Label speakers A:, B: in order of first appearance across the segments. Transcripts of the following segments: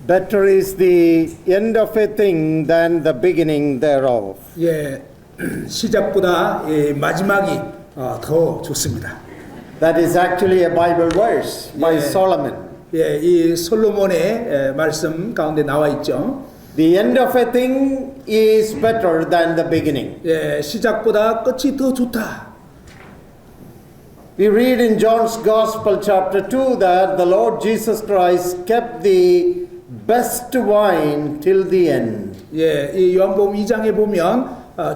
A: Better is the end of a thing than the beginning thereof.
B: 예, 시작보다 마지막이 더 좋습니다.
A: That is actually a Bible verse by
B: Yeah.
A: Solomon.
B: 예, 이 솔로몬의 말씀 가운데 나와 있죠.
A: The end of a thing is better than the beginning.
B: 예, 시작보다 끝이 더 좋다.
A: We read in John's Gospel chapter 2 that the Lord Jesus Christ kept the best wine till the end.
B: 예, 이 요한복음 2장에 보면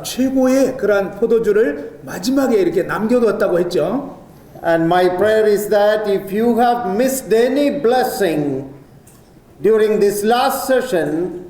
B: 최고의 그러한 포도주를 마지막에 이렇게 남겨두었다고 했죠.
A: And my prayer is that if you have missed any blessing during this last session,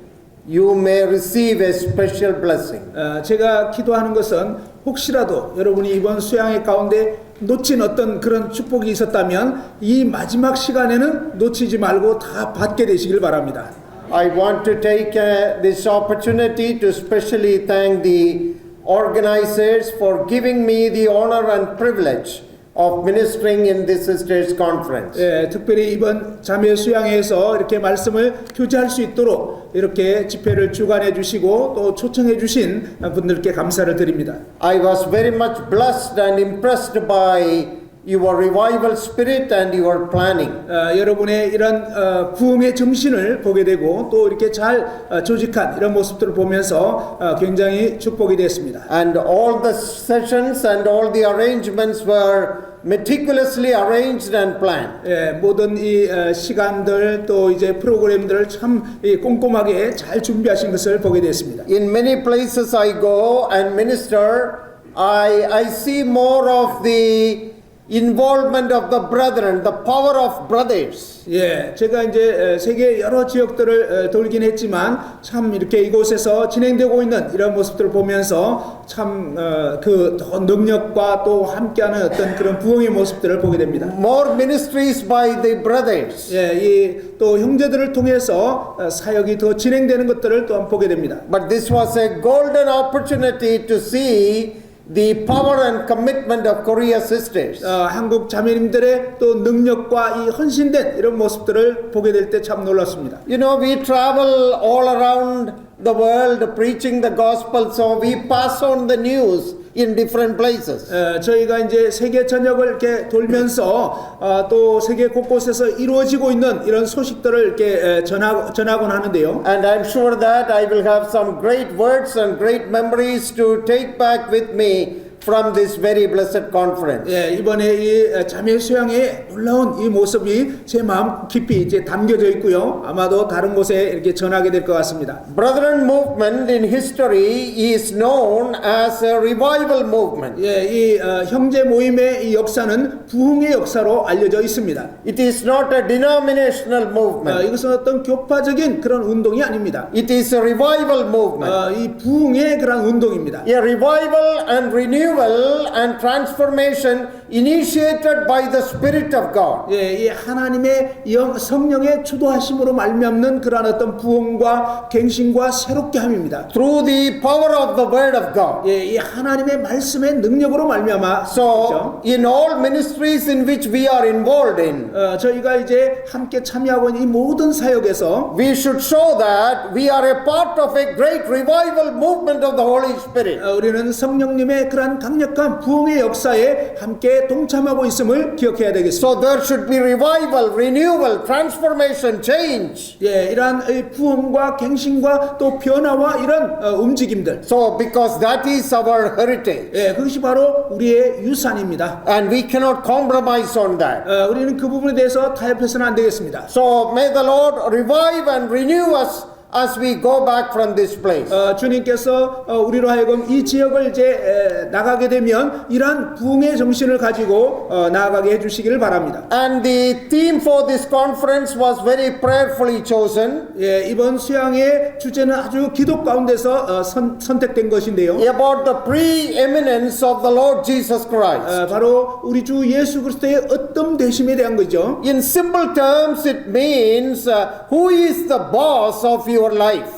A: you may receive a special blessing.
B: 제가 기도하는 것은 혹시라도 여러분이 이번 수양회 가운데 놓친 어떤 그런 축복이 있었다면 이 마지막 시간에는 놓치지 말고 다 받게 되시길 바랍니다.
A: I want to take this opportunity to specially thank the organizers for giving me the honor and privilege of ministering in this sisters conference.
B: 예, 특별히 이번 자매 수양회에서 이렇게 말씀을 교제할 수 있도록 이렇게 집회를 주관해 주시고 또 초청해 주신 분들께 감사를 드립니다.
A: I was very much blessed and impressed by your revival spirit and your planning.
B: 여러분의 이런 부흥의 정신을 보게 되고 또 이렇게 잘 조직한 이런 모습들을 보면서 굉장히 축복이 됐습니다.
A: And all the sessions and all the arrangements were meticulously arranged and planned.
B: 예, 모든 이 시간들 또 이제 프로그램들을 참 꼼꼼하게 잘 준비하신 것을 보게 됐습니다.
A: In many places I go and minister, I see more of the involvement of the brethren, the power of brothers.
B: 예, 제가 이제 세계 여러 지역들을 돌긴 했지만 참 이렇게 이곳에서 진행되고 있는 이런 모습들을 보면서 참 그 능력과 또 함께하는 어떤 그런 부흥의 모습들을 보게 됩니다.
A: More ministries by the brothers.
B: 예, 이 또 형제들을 통해서 사역이 더 진행되는 것들을 또한 보게 됩니다.
A: But this was a golden opportunity to see the power and commitment of Korea sisters.
B: 한국 자매님들의 또 능력과 이 헌신된 이런 모습들을 보게 될 때 참 놀랐습니다.
A: You know, we travel all around the world preaching the gospel, so we pass on the news in different places.
B: 저희가 이제 세계 전역을 이렇게 돌면서 또 세계 곳곳에서 이루어지고 있는 이런 소식들을 이렇게 전하곤 하는데요.
A: And I'm sure that I will have some great words and great memories to take back with me from this very blessed conference.
B: 예, 이번에 이 자매 수양의 놀라운 이 모습이 제 마음 깊이 이제 담겨져 있고요. 아마도 다른 곳에 이렇게 전하게 될 것 같습니다.
A: Brethren movement in history is known as a revival movement.
B: 예, 이 형제 모임의 이 역사는 부흥의 역사로 알려져 있습니다.
A: It is not a denominational movement.
B: 이것은 어떤 교파적인 그런 운동이 아닙니다.
A: It is a revival movement.
B: 이 부흥의 그런 운동입니다.
A: A revival and renewal and transformation initiated by the Spirit of God.
B: 예, 이 하나님의 성령의 주도하심으로 말미암는 그러한 어떤 부흥과 갱신과 새롭게 함입니다.
A: Through the power of the Word of God.
B: 예, 이 하나님의 말씀의 능력으로 말미암아.
A: So, in all ministries in which we are involved in,
B: 저희가 이제 함께 참여하고 있는 이 모든 사역에서
A: we should show that we are a part of a great revival movement of the Holy Spirit.
B: 우리는 성령님의 그러한 강력한 부흥의 역사에 함께 동참하고 있음을 기억해야 되겠습니다.
A: So there should be revival, renewal, transformation, change.
B: 예, 이러한 부흥과 갱신과 또 변화와 이런 움직임들.
A: So because that is our heritage.
B: 예, 그것이 바로 우리의 유산입니다.
A: And we cannot compromise on that.
B: 우리는 그 부분에 대해서 타협해서는 안 되겠습니다.
A: So may the Lord revive and renew us as we go back from this place.
B: 주님께서 우리로 하여금 이 지역을 이제 나가게 되면 이러한 부흥의 정신을 가지고 나아가게 해주시기를 바랍니다.
A: And the theme for this conference was very prayerfully chosen.
B: 예, 이번 수양의 주제는 아주 기도 가운데서 선택된 것인데요.
A: About the preeminence of the Lord Jesus Christ.
B: 바로 우리 주 예수 그리스도의 어떤 되심에 대한 거죠.
A: In simple terms, it means who is the boss of your your life.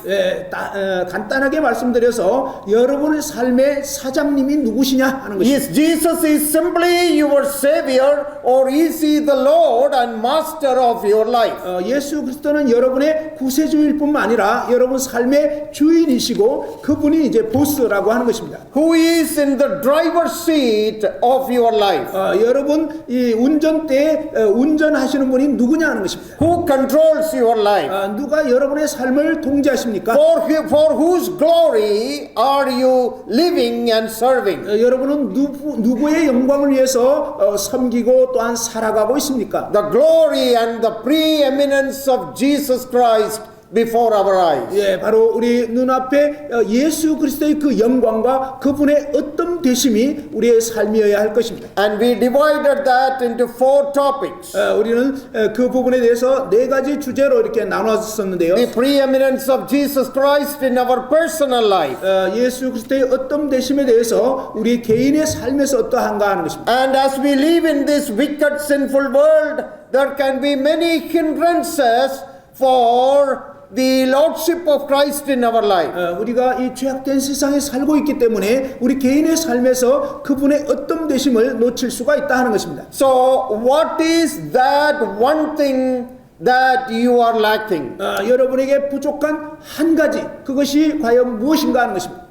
B: 간단하게 말씀드려서 여러분의 삶의 사장님이 누구시냐 하는 것입니다.
A: Is Jesus is simply your Savior, or is He the Lord and Master of your life?
B: 예수 그리스도는 여러분의 구세주일 뿐만 아니라 여러분 삶의 주인이시고 그분이 이제 보스라고 하는 것입니다.
A: Who is in the driver's seat of your life?
B: 여러분 이 운전대에 운전하시는 분이 누구냐 하는 것입니다.
A: Who controls your life?
B: 누가 여러분의 삶을 통제하십니까?
A: For whose glory are you living and serving?
B: 여러분은 누구의 영광을 위해서 섬기고 또한 살아가고 있습니까?
A: The glory and the preeminence of Jesus Christ before our eyes.
B: 바로 우리 눈앞에 예수 그리스도의 그 영광과 그분의 어떤 되심이 우리의 삶이어야 할 것입니다.
A: And we divided that into 4 topics.
B: 우리는 그 부분에 대해서 4가지 주제로 이렇게 나눴었는데요.
A: The preeminence of Jesus Christ in our personal life.
B: 예수 그리스도의 어떤 되심에 대해서 우리 개인의 삶에서 어떠한가 하는 것입니다.
A: And as we live in this wicked, sinful world, there can be many hindrances for the lordship of Christ in our life.
B: 우리가 이 죄악된 세상에 살고 있기 때문에 우리 개인의 삶에서 그분의 어떤 되심을 놓칠 수가 있다 하는 것입니다.
A: So what is that one thing that you are lacking?
B: 여러분에게 부족한 한 가지, 그것이 과연 무엇인가 하는 것입니다.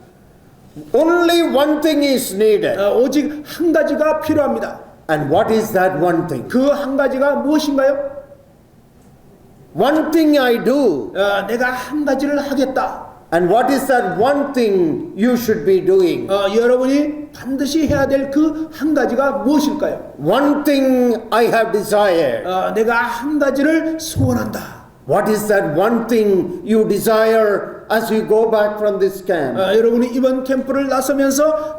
A: Only one thing is needed.
B: 오직 한 가지가 필요합니다.
A: And what is that one thing?
B: 그 한 가지가 무엇인가요?
A: One thing I do.
B: 내가 한 가지를 하겠다.
A: And what is that one thing you should be doing?
B: 여러분이 반드시 해야 될 그 한 가지가 무엇일까요?
A: One thing I have desired.
B: 내가 한 가지를 소원한다.
A: What is that one thing you desire as we go back from this camp?
B: 여러분이 이번 캠프를 나서면서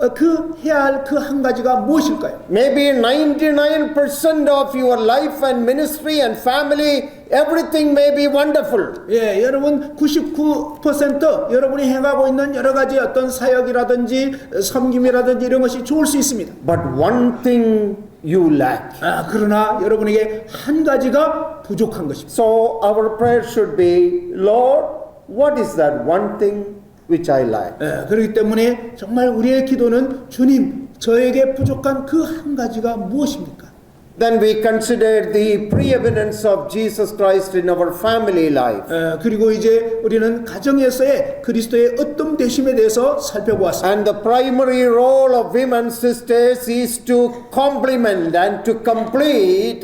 B: 해야 할 그 한 가지가 무엇일까요?
A: Maybe 99% of your life and ministry and family, everything may be wonderful.
B: 여러분 99% 여러분이 해가고 있는 여러 가지 어떤 사역이라든지 섬김이라든지 이런 것이 좋을 수 있습니다.
A: But one thing you lack.
B: 그러나 여러분에게 한 가지가 부족한 것입니다.
A: So our prayer should be, Lord, what is that one thing which I lack?
B: 그렇기 때문에 정말 우리의 기도는 주님, 저에게 부족한 그 한 가지가 무엇입니까?
A: Then we consider the preeminence of Jesus Christ in our family life.
B: 그리고 이제 우리는 가정에서의 그리스도의 어떤 되심에 대해서 살펴보았습니다.
A: And the primary role of women sisters is to complement and to complete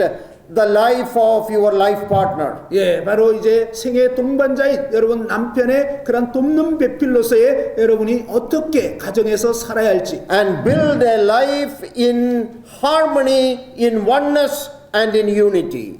A: the life of your life partner.
B: 바로 이제 생애 동반자인 여러분 남편의 그런 돕는 배필로서의 여러분이 어떻게 가정에서 살아야 할지.
A: And build a life in harmony, in oneness, and in unity.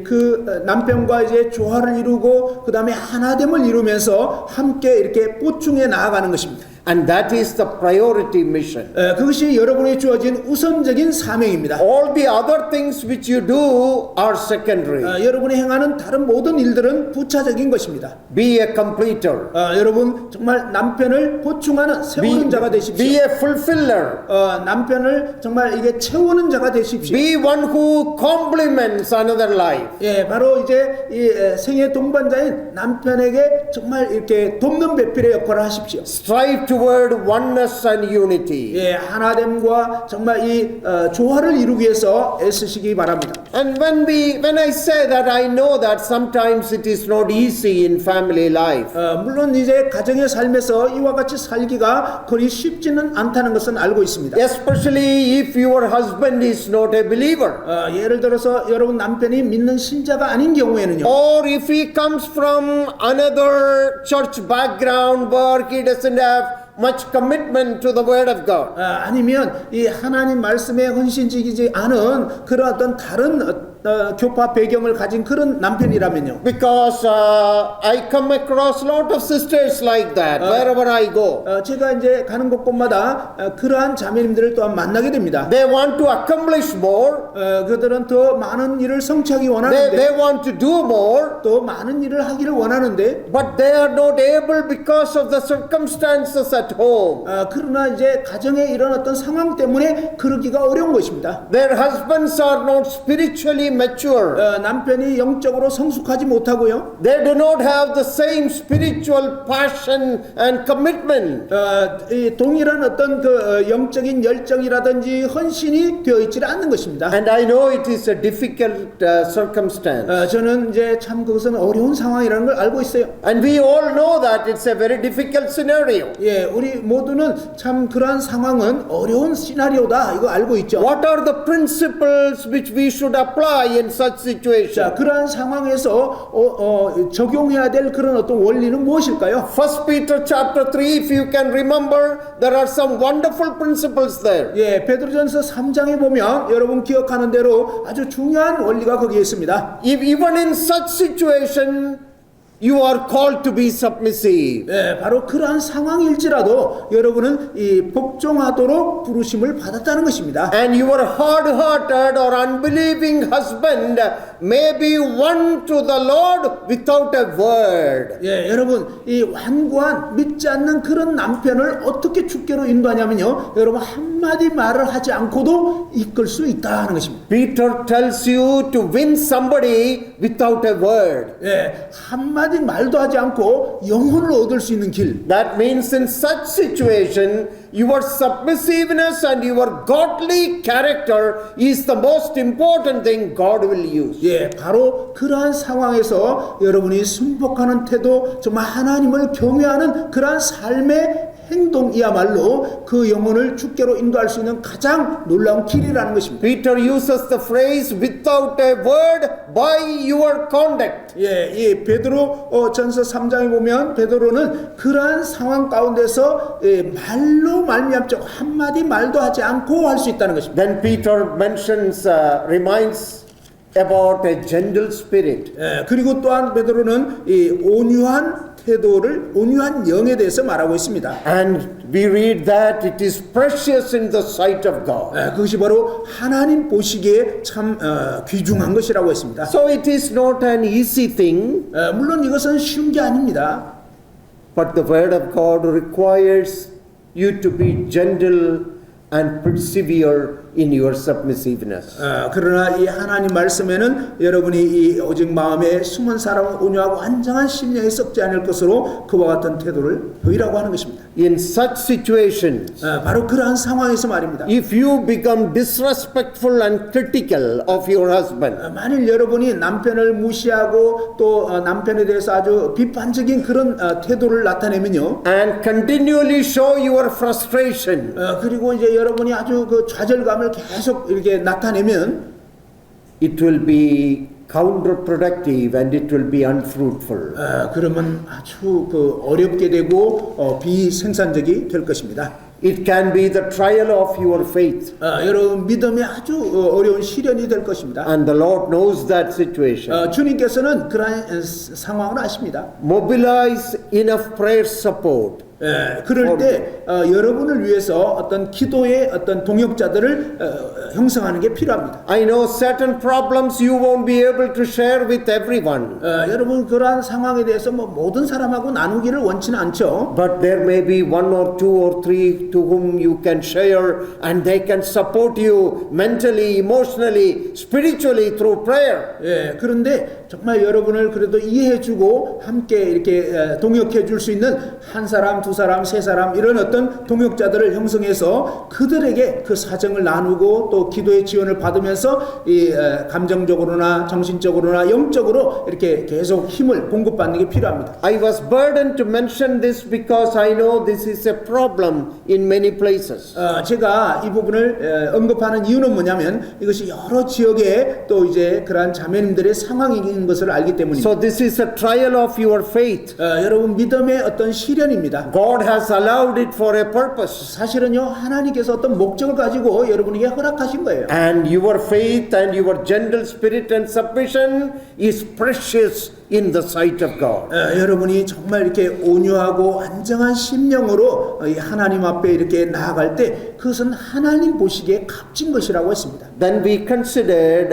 B: 그 남편과 이제 조화를 이루고 그 다음에 하나됨을 이루면서 함께 이렇게 보충해 나아가는 것입니다.
A: And that is the priority mission.
B: 그것이 여러분이 주어진 우선적인 사명입니다.
A: All the other things which you do are secondary.
B: 여러분이 행하는 다른 모든 일들은 부차적인 것입니다.
A: Be a completer.
B: 여러분 정말 남편을 보충하는 세우는 자가 되십시오.
A: Be a fulfiller.
B: 남편을 정말 이게 채우는 자가 되십시오.
A: Be one who complements another life.
B: 바로 이제 이 생애 동반자인 남편에게 정말 이렇게 돕는 배필의 역할을 하십시오.
A: Strive toward oneness and unity.
B: 하나됨과 정말 이 조화를 이루기 위해서 애쓰시기 바랍니다.
A: And when I say that, I know that sometimes it is not easy in family life.
B: 물론 이제 가정의 삶에서 이와 같이 살기가 그리 쉽지는 않다는 것은 알고 있습니다.
A: Especially if your husband is not a believer.
B: 예를 들어서 여러분 남편이 믿는 신자가 아닌 경우에는요.
A: Or if he comes from another church background where he doesn't have much commitment to the word of God.
B: 아니면 이 하나님 말씀에 헌신적이지 않은 그런 어떤 다른 교파 배경을 가진 그런 남편이라면요.
A: Because I come across a lot of sisters like that wherever I go.
B: 제가 이제 가는 곳곳마다 그러한 자매님들을 또한 만나게 됩니다.
A: They want to accomplish more.
B: 그들은 더 많은 일을 성취하기 원하는데,
A: They want to do more.
B: 또 많은 일을 하기를 원하는데,
A: But they are not able because of the circumstances at home.
B: 그러나 이제 가정에 이런 어떤 상황 때문에 그러기가 어려운 것입니다.
A: Their husbands are not spiritually mature.
B: 남편이 영적으로 성숙하지 못하고요.
A: They do not have the same spiritual passion and commitment.
B: 이 동일한 어떤 그 영적인 열정이라든지 헌신이 되어 있지 않는 것입니다.
A: And I know it is a difficult circumstance.
B: 저는 이제 참 그것은 어려운 상황이라는 걸 알고 있어요.
A: And we all know that it's a very difficult scenario.
B: 예, 우리 모두는 참 그러한 상황은 어려운 시나리오다 이거 알고 있죠.
A: What are the principles which we should apply in such
B: 자,
A: situation?
B: 그러한 상황에서 적용해야 될 그런 어떤 원리는 무엇일까요?
A: 1 Peter chapter 3, if you can remember, there are some wonderful principles there.
B: 예, 베드로전서 3장에 보면 여러분 기억하는 대로 아주 중요한 원리가 거기에 있습니다.
A: If even in such situation, you are called to be submissive.
B: 예, 바로 그러한 상황일지라도 여러분은 이 복종하도록 부르심을 받았다는 것입니다.
A: And your hard-hearted or unbelieving husband may be won to the Lord without a word.
B: 예, 여러분 이 완고한 믿지 않는 그런 남편을 어떻게 주께로 인도하냐면요, 여러분 한마디 말을 하지 않고도 이끌 수 있다는 것입니다.
A: Peter tells you to win somebody without a word.
B: 예, 한마디 말도 하지 않고 영혼을 얻을 수 있는 길.
A: That means in such situation, your submissiveness and your godly character is the most important thing God will use.
B: 예, 바로 그러한 상황에서 여러분이 순복하는 태도, 정말 하나님을 경외하는 그러한 삶의 행동이야말로 그 영혼을 주께로 인도할 수 있는 가장 놀라운 길이라는 것입니다.
A: Peter uses the phrase without a word by your conduct.
B: 예, 이 베드로 전서 3장에 보면 베드로는 그러한 상황 가운데서 말로 말미암죠 한마디 말도 하지 않고 할 수 있다는 것입니다.
A: Then Peter reminds about a gentle spirit.
B: 예, 그리고 또한 베드로는 이 온유한 태도를, 온유한 영에 대해서 말하고 있습니다.
A: And we read that it is precious in the sight of God.
B: 예, 그것이 바로 하나님 보시기에 참 귀중한 것이라고 했습니다.
A: So it is not an easy thing,
B: 물론 이것은 쉬운 게 아닙니다.
A: but the word of God requires you to be gentle and persevere in your submissiveness.
B: 그러나 이 하나님 말씀에는 여러분이 이 오직 마음에 숨은 사람은 온유하고 안정한 심령에 썩지 않을 것으로 그와 같은 태도를 보이라고 하는 것입니다.
A: In such situations,
B: 바로 그러한 상황에서 말입니다.
A: if you become disrespectful and critical of your husband,
B: 만일 여러분이 남편을 무시하고 또 남편에 대해서 아주 비판적인 그런 태도를 나타내면요,
A: and continually show your frustration,
B: 그리고 이제 여러분이 아주 그 좌절감을 계속 이렇게 나타내면
A: it will be counterproductive and it will be unfruitful.
B: 그러면 아주 그 어렵게 되고 비생산적이 될 것입니다.
A: It can be the trial of your faith.
B: 여러분 믿음이 아주 어려운 시련이 될 것입니다.
A: And the Lord knows that situation.
B: 주님께서는 그러한 상황을 아십니다.
A: Mobilize enough prayer support.
B: 그럴 때 여러분을 위해서 어떤 기도의 어떤 동역자들을 형성하는 게 필요합니다.
A: I know certain problems you won't be able to share with everyone.
B: 여러분 그러한 상황에 대해서 뭐 모든 사람하고 나누기를 원치는 않죠.
A: But there may be one or two or three to whom you can share and they can support you mentally, emotionally, spiritually through prayer.
B: 예, 그런데 정말 여러분을 그래도 이해해주고 함께 이렇게 동역해줄 수 있는 한 사람, 두 사람, 세 사람 이런 어떤 동역자들을 형성해서 그들에게 그 사정을 나누고 또 기도의 지원을 받으면서 이 감정적으로나 정신적으로나 영적으로 이렇게 계속 힘을 공급받는 게 필요합니다.
A: I was burdened to mention this because I know this is a problem in many places.
B: 제가 이 부분을 언급하는 이유는 뭐냐면 이것이 여러 지역에 또 이제 그러한 자매님들의 상황인 것을 알기 때문입니다.
A: So this is a trial of your faith.
B: 여러분 믿음의 어떤 시련입니다.
A: God has allowed it for a purpose.
B: 사실은요 하나님께서 어떤 목적을 가지고 여러분에게 허락하신 거예요.
A: And your faith and your gentle spirit and submission is precious in the sight of God.
B: 여러분이 정말 이렇게 온유하고 안정한 심령으로 이 하나님 앞에 이렇게 나아갈 때 그것은 하나님 보시기에 값진 것이라고 했습니다.
A: Then we considered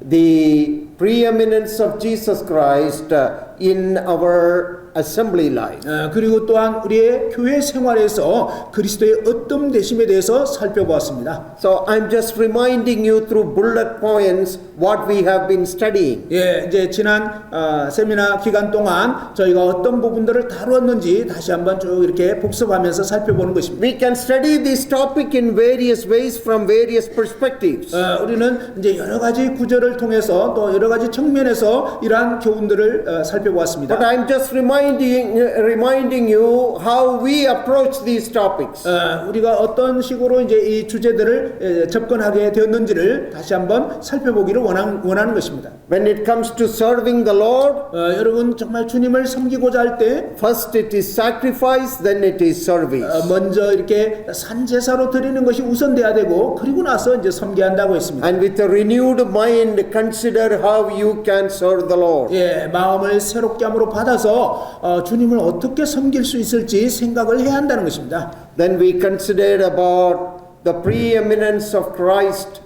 A: the preeminence of Jesus Christ in our assembly life.
B: 그리고 또한 우리의 교회 생활에서 그리스도의 어떤 되심에 대해서 살펴보았습니다.
A: So I'm just reminding you through bullet points what we have been studying.
B: 예, 이제 지난 세미나 기간 동안 저희가 어떤 부분들을 다루었는지 다시 한번 쭉 이렇게 복습하면서 살펴보는 것입니다.
A: We can study this topic in various ways from various perspectives.
B: 우리는 이제 여러 가지 구절을 통해서 또 여러 가지 측면에서 이러한 교훈들을 살펴보았습니다.
A: But I'm just reminding you how we approach these topics.
B: 우리가 어떤 식으로 이제 이 주제들을 접근하게 되었는지를 다시 한번 살펴보기를 원하는 것입니다.
A: When it comes to serving the Lord,
B: 여러분 정말 주님을 섬기고자 할 때
A: first it is sacrifice, then it is service.
B: 먼저 이렇게 산제사로 드리는 것이 우선돼야 되고 그리고 나서 이제 섬겨야 한다고 했습니다.
A: And with a renewed mind, consider how you can serve the Lord.
B: 예, 마음을 새롭게 함으로 받아서 주님을 어떻게 섬길 수 있을지 생각을 해야 한다는 것입니다.
A: Then we considered about the preeminence of Christ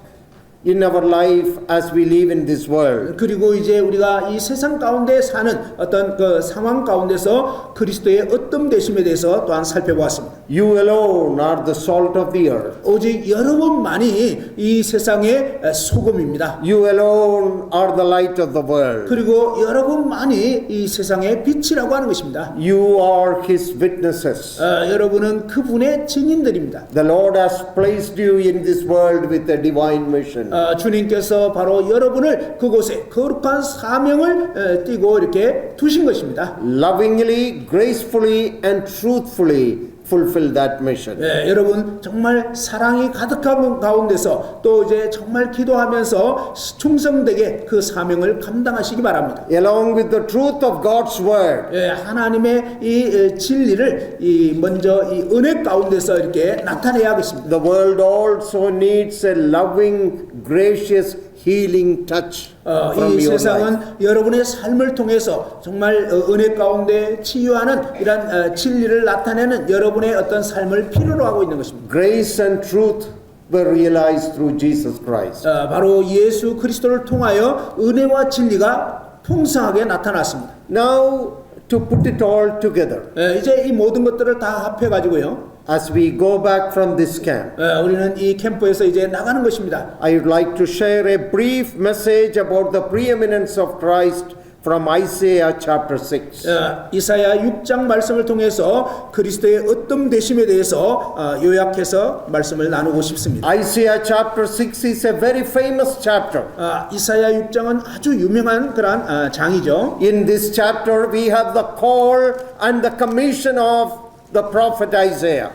A: in our life as we live in this world.
B: 그리고 이제 우리가 이 세상 가운데 사는 어떤 그 상황 가운데서 그리스도의 어떤 되심에 대해서 또한 살펴보았습니다.
A: You alone are the salt of the earth.
B: 오직 여러분만이 이 세상의 소금입니다.
A: You alone are the light of the world.
B: 그리고 여러분만이 이 세상의 빛이라고 하는 것입니다.
A: You are His witnesses.
B: 여러분은 그분의 증인들입니다.
A: The Lord has placed you in this world with a divine mission.
B: 주님께서 바로 여러분을 그곳에 거룩한 사명을 띠고 이렇게 두신 것입니다.
A: Lovingly, gracefully, and truthfully fulfill that mission.
B: 여러분 정말 사랑이 가득한 가운데서 또 이제 정말 기도하면서 충성되게 그 사명을 감당하시기 바랍니다.
A: Along with the truth of God's word,
B: 하나님의 이 진리를 먼저 이 은혜 가운데서 이렇게 나타내야 하겠습니다.
A: the world also needs a loving, gracious, healing touch from
B: 이
A: your
B: 세상은
A: life.
B: 여러분의 삶을 통해서 정말 은혜 가운데 치유하는 이런 진리를 나타내는 여러분의 어떤 삶을 필요로 하고 있는 것입니다.
A: Grace and truth were realized through Jesus Christ.
B: 바로 예수 그리스도를 통하여 은혜와 진리가 풍성하게 나타났습니다.
A: Now, to put it all together,
B: 이제 이 모든 것들을 다 합해 가지고요.
A: as we go back from this camp,
B: 우리는 이 캠프에서 이제 나가는 것입니다.
A: I would like to share a brief message about the preeminence of Christ from Isaiah chapter 6.
B: 이사야 6장 말씀을 통해서 그리스도의 어떤 되심에 대해서 요약해서 말씀을 나누고 싶습니다.
A: Isaiah chapter 6 is a very famous chapter.
B: 이사야 6장은 아주 유명한 그런 장이죠.
A: In this chapter, we have the call and the commission of the prophet Isaiah.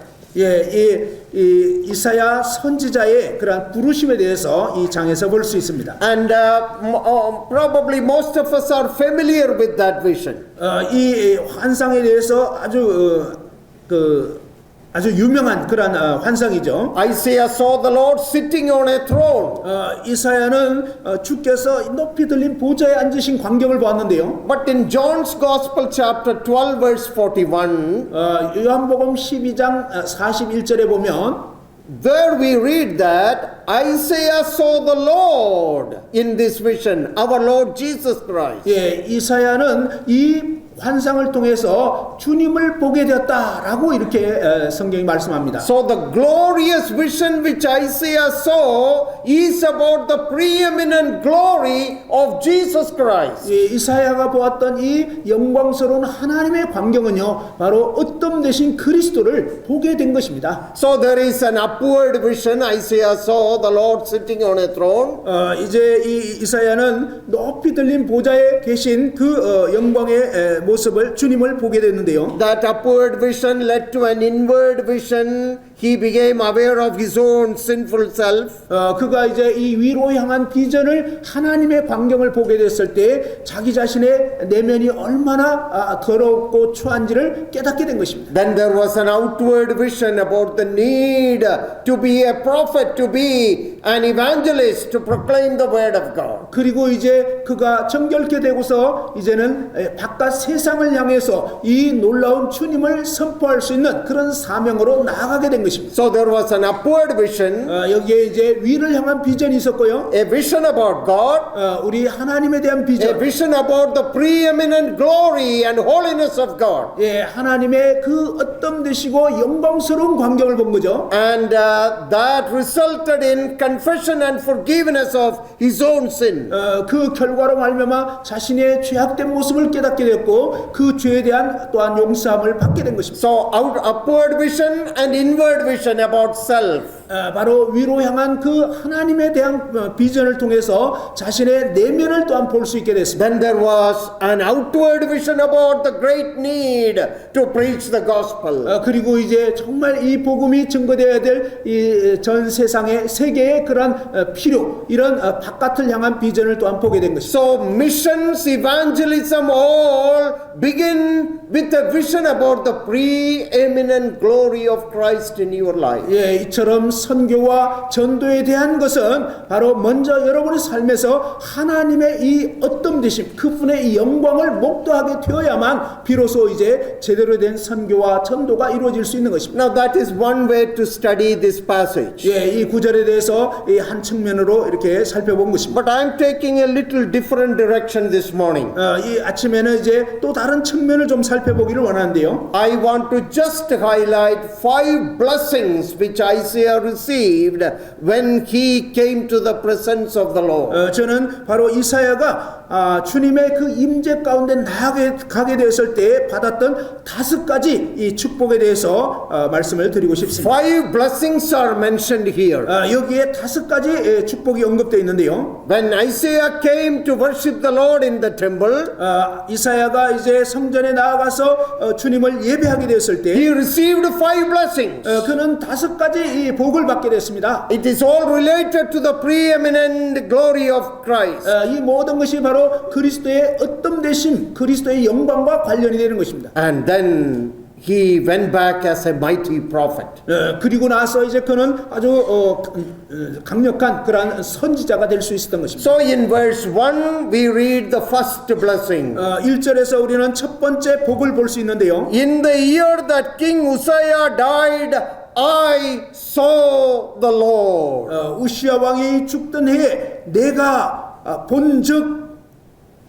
B: 이사야 선지자의 그런 부르심에 대해서 이 장에서 볼 수 있습니다.
A: And probably most of us are familiar with that vision.
B: 이 환상에 대해서 아주 유명한 그런 환상이죠.
A: Isaiah saw the Lord sitting on a throne.
B: 이사야는 주께서 높이 들린 보좌에 앉으신 광경을 보았는데요.
A: But in John's Gospel chapter 12 verse 41,
B: 요한복음 12장 41절에 보면
A: there we read that Isaiah saw the Lord in this vision, our Lord Jesus Christ.
B: 이사야는 이 환상을 통해서 주님을 보게 되었다라고 이렇게 성경이 말씀합니다.
A: So the glorious vision which Isaiah saw is about the preeminent glory of Jesus Christ.
B: 이사야가 보았던 이 영광스러운 하나님의 광경은요, 바로 어떤 대신 그리스도를 보게 된 것입니다.
A: So there is an upward vision. Isaiah saw the Lord sitting on a throne.
B: 이제 이 이사야는 높이 들린 보좌에 계신 그 영광의 모습을 주님을 보게 됐는데요.
A: That upward vision led to an inward vision. He became aware of his own sinful self.
B: 그가 이제 이 위로 향한 비전을 하나님의 광경을 보게 됐을 때 자기 자신의 내면이 얼마나 더럽고 추한지를 깨닫게 된 것입니다.
A: Then there was an outward vision about the need to be a prophet, to be an evangelist, to proclaim the word of God.
B: 그리고 이제 그가 정결케 되고서 이제는 바깥 세상을 향해서 이 놀라운 주님을 선포할 수 있는 그런 사명으로 나아가게 된 것입니다. 것입니다.
A: So there was an upward vision,
B: 여기에 이제 위를 향한 비전이 있었고요.
A: a vision about God,
B: 우리 하나님에 대한
A: a
B: 비전.
A: vision about the preeminent glory and holiness of God.
B: 예, 하나님의 그 어떤 되시고 영광스러운 광경을 본 거죠.
A: And that resulted in confession and forgiveness of his own sin.
B: 그 결과로 말미암아 자신의 죄악된 모습을 깨닫게 되었고 그 죄에 대한 또한 용서함을 받게 된 것입니다.
A: So upward vision and inward vision about self.
B: 바로 위로 향한 그 하나님에 대한 비전을 통해서 자신의 내면을 또한 볼 수 있게 됐습니다.
A: Then there was an outward vision about the great need to preach the gospel.
B: 그리고 이제 정말 이 복음이 증거되어야 될 이 전 세상의 세계의 그런 필요, 이런 바깥을 향한 비전을 또한 보게 된 것입니다.
A: So missions, evangelism all begin with a vision about the preeminent glory of Christ in your life.
B: 예, 이처럼 선교와 전도에 대한 것은 바로 먼저 여러분의 삶에서 하나님의 이 어떤 되심, 그분의 이 영광을 목도하게 되어야만 비로소 이제 제대로 된 선교와 전도가 이루어질 수 있는 것입니다.
A: Now that is one way to study this passage.
B: 예, 이 구절에 대해서 이 한 측면으로 이렇게 살펴본 것입니다.
A: But I'm taking a little different direction this morning.
B: 이 아침에는 이제 또 다른 측면을 좀 살펴보기를 원하는데요.
A: I want to just highlight 5 blessings which Isaiah received when he came to the presence of the Lord.
B: 저는 바로 이사야가 주님의 그 임재 가운데 나아가게 되었을 때 받았던 5가지 이 축복에 대해서 말씀을 드리고 싶습니다.
A: 5 blessings are mentioned here.
B: 여기에 5가지 축복이 언급되어 있는데요.
A: When Isaiah came to worship the Lord in the temple,
B: 이사야가 이제 성전에 나아가서 주님을 예배하게 되었을 때
A: he received 5 blessings.
B: 그는 5가지 이 복을 받게 됐습니다.
A: It is all related to the preeminent glory of Christ.
B: 이 모든 것이 바로 그리스도의 어떤 되심, 그리스도의 영광과 관련이 되는 것입니다.
A: And then he went back as a mighty prophet.
B: 그리고 나서 이제 그는 아주 강력한 그러한 선지자가 될 수 있었던 것입니다.
A: So in verse 1 we read the first blessing.
B: 1절에서 우리는 첫 번째 복을 볼 수 있는데요.
A: In the year that King Uzziah died, I saw the Lord.
B: 우시야 왕이 죽던 해에 내가 본즉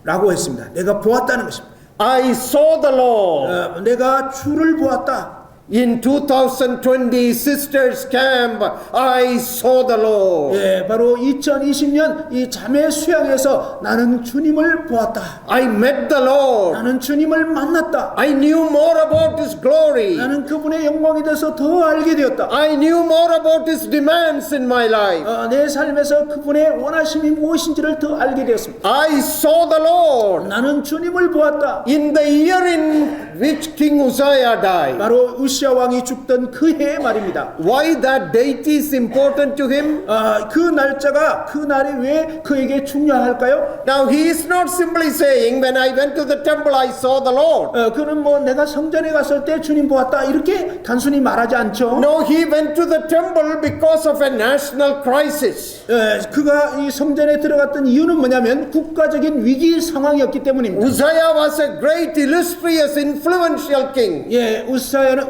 B: 라고 했습니다. 내가 보았다는 것입니다.
A: I saw the Lord.
B: 내가 주를 보았다.
A: In 2020 Sisters Camp, I saw the Lord.
B: 예, 바로 2020년 이 자매 수양에서 나는 주님을 보았다.
A: I met the Lord.
B: 나는 주님을 만났다.
A: I knew more about His glory.
B: 나는 그분의 영광에 대해서 더 알게 되었다.
A: I knew more about His demands in my life.
B: 내 삶에서 그분의 원하심이 무엇인지를 더 알게 되었습니다.
A: I saw the Lord.
B: 나는 주님을 보았다.
A: In the year in which King Uzziah died.
B: 바로 우시야 왕이 죽던 그 해의 말입니다.
A: Why that date is important to him?
B: 그 날짜가 그 날이 왜 그에게 중요할까요?
A: Now he is not simply saying when I went to the temple I saw the Lord.
B: 그는 뭐 내가 성전에 갔을 때 주님 보았다 이렇게 단순히 말하지 않죠.
A: No, he went to the temple because of a national crisis.
B: 그가 이 성전에 들어갔던 이유는 뭐냐면 국가적인 위기 상황이었기 때문입니다.
A: Uzziah was a great, illustrious, influential king.
B: 예,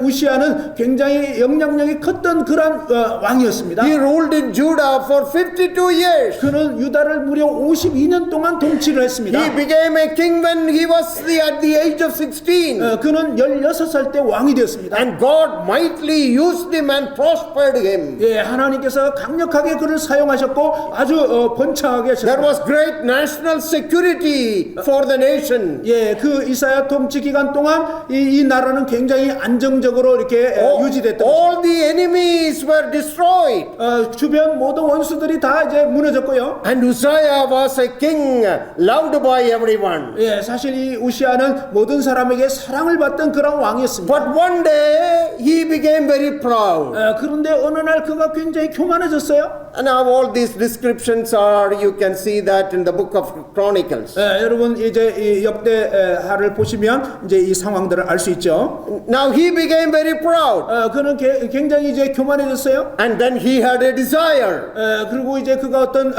B: 우시야는 굉장히 영향력이 컸던 그런 왕이었습니다.
A: He ruled in Judah for 52 years.
B: 그는 유다를 무려 52년 동안 통치를 했습니다.
A: He became a king when he was at the age of 16.
B: 그는 16살 때 왕이 되었습니다.
A: And God mightily used him and prospered him.
B: 예, 하나님께서 강력하게 그를 사용하셨고 아주 번창하게
A: There
B: 하셨습니다.
A: was great national security for the nation.
B: 예, 그 이사야 통치 기간 동안 이 나라는 굉장히 안정적으로 이렇게 유지됐던
A: All the enemies were destroyed.
B: 주변 모든 원수들이 다 이제 무너졌고요.
A: And Uzziah was a king loved by everyone.
B: 예, 사실 이 우시아는 모든 사람에게 사랑을 받던 그런 왕이었습니다.
A: But one day he became very proud.
B: 그런데 어느 날 그가 굉장히 교만해졌어요.
A: And now all these descriptions are, you can see that in the book of Chronicles.
B: 여러분 이제 이 역대하를 보시면 이제 이 상황들을 알 수 있죠.
A: Now he became very proud.
B: 그는 굉장히 이제 교만해졌어요.
A: And then he had a desire.
B: 그리고 이제 그가 어떤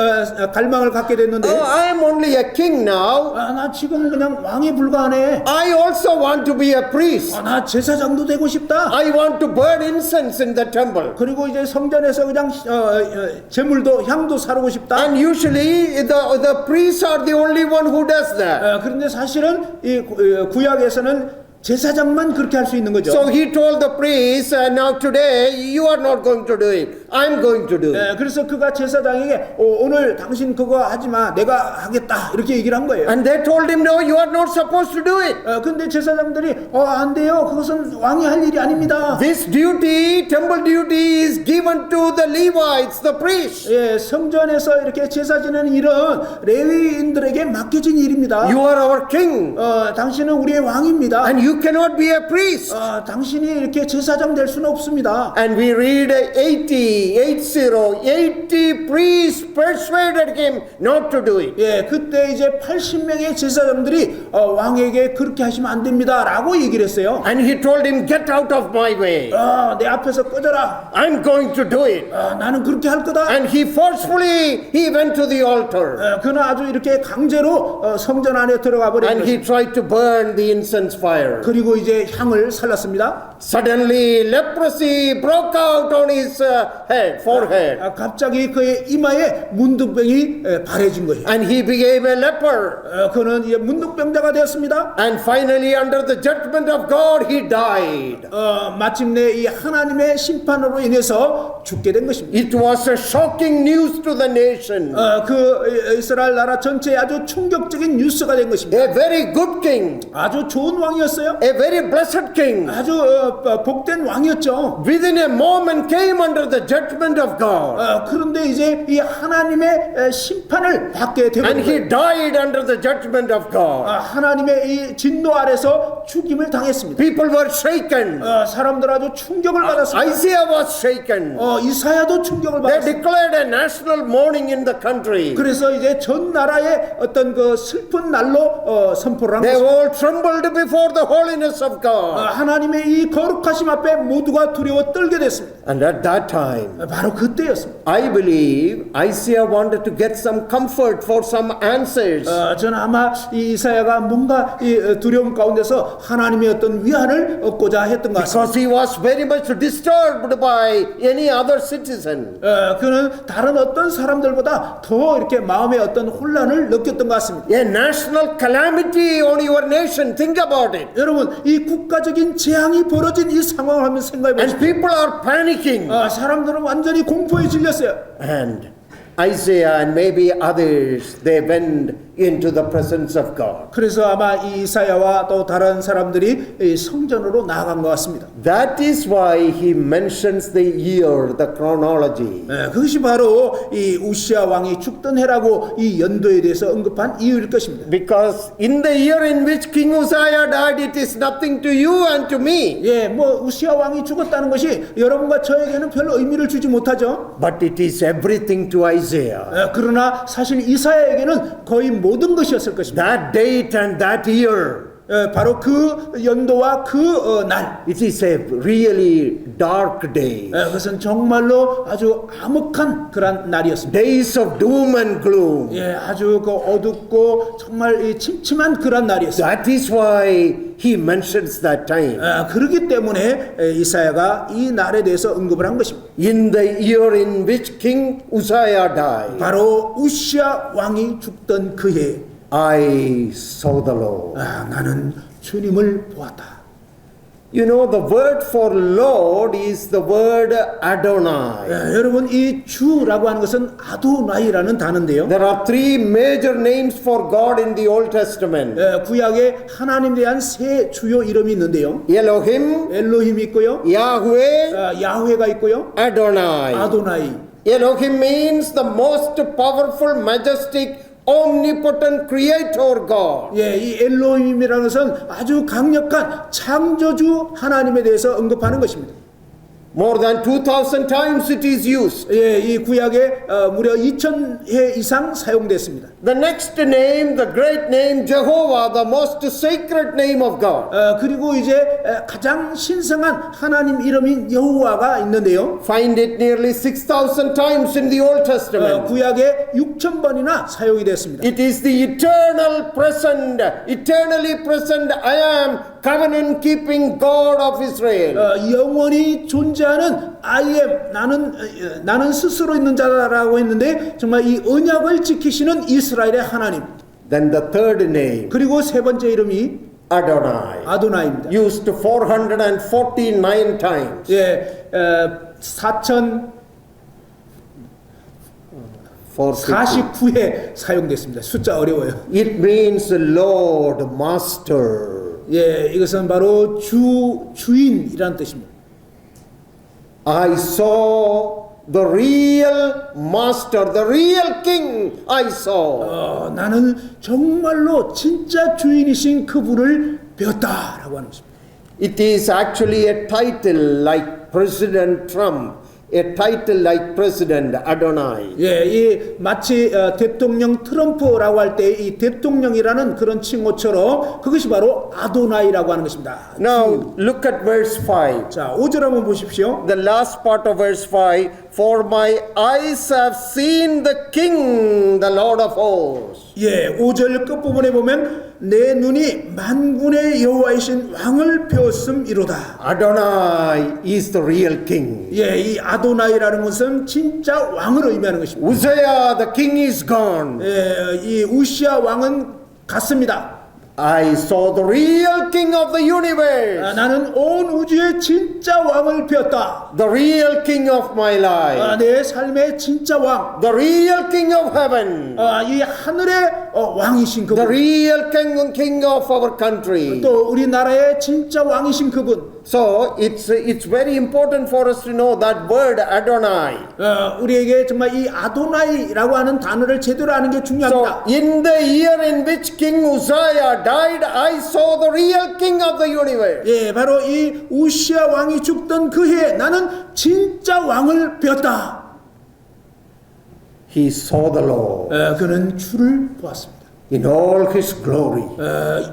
B: 갈망을 갖게 됐는데,
A: Oh, I am only a king now.
B: 나 지금 그냥 왕에 불과하네.
A: I also want to be a priest.
B: 나 제사장도 되고 싶다.
A: I want to burn incense in the temple.
B: 그리고 이제 성전에서 그냥 제물도 향도 사르고 싶다.
A: And usually the priests are the only one who does that.
B: 그런데 사실은 이 구약에서는 제사장만 그렇게 할 수 있는 거죠.
A: So he told the priests, now today you are not going to do it. I'm going to do it.
B: 그래서 그가 제사장에게 오늘 당신 그거 하지 마. 내가 하겠다. 이렇게 얘기를 한 거예요.
A: And they told him, no, you are not supposed to do it.
B: 근데 제사장들이 안 돼요. 그것은 왕이 할 일이 아닙니다.
A: This duty, temple duty is given to the Levites, the priests.
B: 성전에서 이렇게 제사 지내는 일은 레위인들에게 맡겨진 일입니다.
A: You are our king.
B: 당신은 우리의 왕입니다.
A: And you cannot be a priest.
B: 당신이 이렇게 제사장 될 수는 없습니다.
A: And we read 80 priests persuaded him not to do it.
B: 그때 이제 80명의 제사장들이 왕에게 그렇게 하시면 안 됩니다라고 얘기를 했어요.
A: And he told him, get out of my way.
B: 내 앞에서 꺼져라.
A: I'm going to do it.
B: 나는 그렇게 할 거다.
A: And he forcefully went to the altar.
B: 그는 아주 이렇게 강제로 성전 안에 들어가 버린
A: And he
B: 것입니다.
A: tried to burn the incense fire.
B: 그리고 이제 향을 살랐습니다.
A: Suddenly leprosy broke out on his forehead.
B: 갑자기 그의 이마에 문둥병이 발해진 거예요.
A: And he became a leper.
B: 그는 이제 문둥병자가 되었습니다.
A: And finally, under the judgment of God, he died.
B: 마침내 이 하나님의 심판으로 인해서 죽게 된 것입니다.
A: It was a shocking news to the nation.
B: 그 이스라엘 나라 전체에 아주 충격적인 뉴스가 된 것입니다.
A: A very good king.
B: 아주 좋은 왕이었어요.
A: A very blessed king.
B: 아주 복된 왕이었죠.
A: Within a moment came under the judgment of God.
B: 그런데 이제 이 하나님의 심판을 받게 되고
A: And he died under the judgment of God.
B: 하나님의 이 진노 아래서 죽임을 당했습니다.
A: People were shaken.
B: 사람들 아주 충격을 받았습니다.
A: Isaiah was shaken.
B: 이사야도 충격을
A: They
B: 받았습니다.
A: declared a national mourning in the country.
B: 그래서 이제 전 나라의 어떤 그 슬픈 날로 선포를 한
A: They
B: 것입니다.
A: all trembled before the holiness of God.
B: 하나님의 이 거룩하심 앞에 모두가 두려워 떨게 됐습니다.
A: And at that time,
B: 바로 그때였습니다.
A: I believe Isaiah wanted to get some comfort for some answers.
B: 저는 아마 이 이사야가 뭔가 이 두려움 가운데서 하나님의 어떤 위안을 얻고자 했던 것 같습니다.
A: Because he was very much disturbed by any other citizen.
B: 그는 다른 어떤 사람들보다 더 이렇게 마음의 어떤 혼란을 느꼈던 것 같습니다.
A: A national calamity on your nation. Think about it.
B: 여러분, 이 국가적인 재앙이 벌어진 이 상황을 한번 생각해
A: And
B: 보십시오.
A: people are panicking.
B: 사람들은 완전히 공포에 질렸어요.
A: And Isaiah and maybe others, they went into the presence of God.
B: 그래서 아마 이 이사야와 또 다른 사람들이 이 성전으로 나아간 것 같습니다.
A: That is why he mentions the year, the chronology.
B: 그것이 바로 이 우시아 왕이 죽던 해라고 이 연도에 대해서 언급한 이유일 것입니다.
A: Because in the year in which King Uzziah died, it is nothing to you and to me.
B: 뭐 우시아 왕이 죽었다는 것이 여러분과 저에게는 별로 의미를 주지 못하죠.
A: But it is everything to Isaiah.
B: 그러나 사실 이사야에게는 거의 모든 것이었을 것입니다.
A: That date and that year.
B: 바로 그 연도와 그 날.
A: It is a really dark day.
B: 그것은 정말로 아주 암흑한 그런 날이었습니다.
A: Days of doom and gloom.
B: 아주 그 어둡고 정말 이 침침한 그런 날이었습니다.
A: That is why he mentions that time.
B: 그렇기 때문에 이사야가 이 날에 대해서 언급을 한 것입니다.
A: In the year in which King Uzziah died,
B: 바로 우시아 왕이 죽던 그 해에
A: I saw the Lord.
B: 나는 주님을 보았다.
A: You know, the word for Lord is the word Adonai.
B: 여러분, 이 주라고 하는 것은 아도나이라는 단어인데요.
A: There are three major names for God in the Old Testament.
B: 구약에 하나님에 대한 세 주요 이름이 있는데요.
A: Elohim,
B: 엘로힘이 있고요.
A: Yahweh,
B: 야훼가 있고요.
A: Adonai.
B: 아도나이.
A: Elohim means the most powerful, majestic, omnipotent creator God.
B: 이 엘로힘이라는 것은 아주 강력한 창조주 하나님에 대해서 언급하는 것입니다.
A: More than 2,000 times it is used.
B: 예, 이 구약에 무려 2000회 이상 사용됐습니다.
A: The next name, the great name Jehovah, the most sacred name of God.
B: 그리고 이제 가장 신성한 하나님 이름인 여호와가 있는데요.
A: Find it nearly 6,000 times in the Old Testament.
B: 구약에 6,000번이나 사용이 됐습니다.
A: It is the eternally present I am covenant keeping God of Israel.
B: 영원히 존재하는 I am 나는 스스로 있는 자라고 했는데 정말 이 언약을 지키시는 이스라엘의 하나님.
A: Then the third name,
B: 그리고 세 번째 이름이
A: Adonai,
B: 아도나이입니다.
A: used 449 times.
B: 예, 4049회 사용됐습니다. 숫자 어려워요.
A: It means Lord, Master.
B: 예, 이것은 바로 주인이라는 뜻입니다.
A: I saw the real master, the real king I saw.
B: 나는 정말로 진짜 주인이신 그분을 배웠다라고 하는 것입니다.
A: It is actually a title like President Trump, a title like President Adonai.
B: 예, 이 마치 대통령 트럼프라고 할 때 이 대통령이라는 그런 칭호처럼 그것이 바로 아도나이라고 하는 것입니다.
A: Now look at verse 5.
B: 자, 5절 한번 보십시오.
A: The last part of verse 5. For my eyes have seen the King, the Lord of hosts.
B: 예, 5절 끝부분에 보면 내 눈이 만군의 여호와이신 왕을 배웠음이로다.
A: Adonai is the real king.
B: 예, 이 아도나이라는 것은 진짜 왕을 의미하는 것입니다.
A: Uzziah, the king is gone.
B: 예, 이 우시아 왕은 갔습니다.
A: I saw the real king of the universe.
B: 나는 온 우주의 진짜 왕을 배웠다.
A: The real king of my life.
B: 내 삶의 진짜 왕.
A: The real king of heaven.
B: 이 하늘의 왕이신
A: The
B: 그분.
A: real king of our country.
B: 또 우리나라의 진짜 왕이신 그분.
A: So it's very important for us to know that word Adonai.
B: 우리에게 정말 이 아도나이라고 하는 단어를 제대로 아는 게
A: So
B: 중요합니다.
A: in the year in which King Uzziah died, I saw the real king of the universe.
B: 예, 바로 이 우시아 왕이 죽던 그 해에 나는 진짜 왕을 배웠다.
A: He saw the Lord
B: 그는 주를 보았습니다.
A: in all his glory.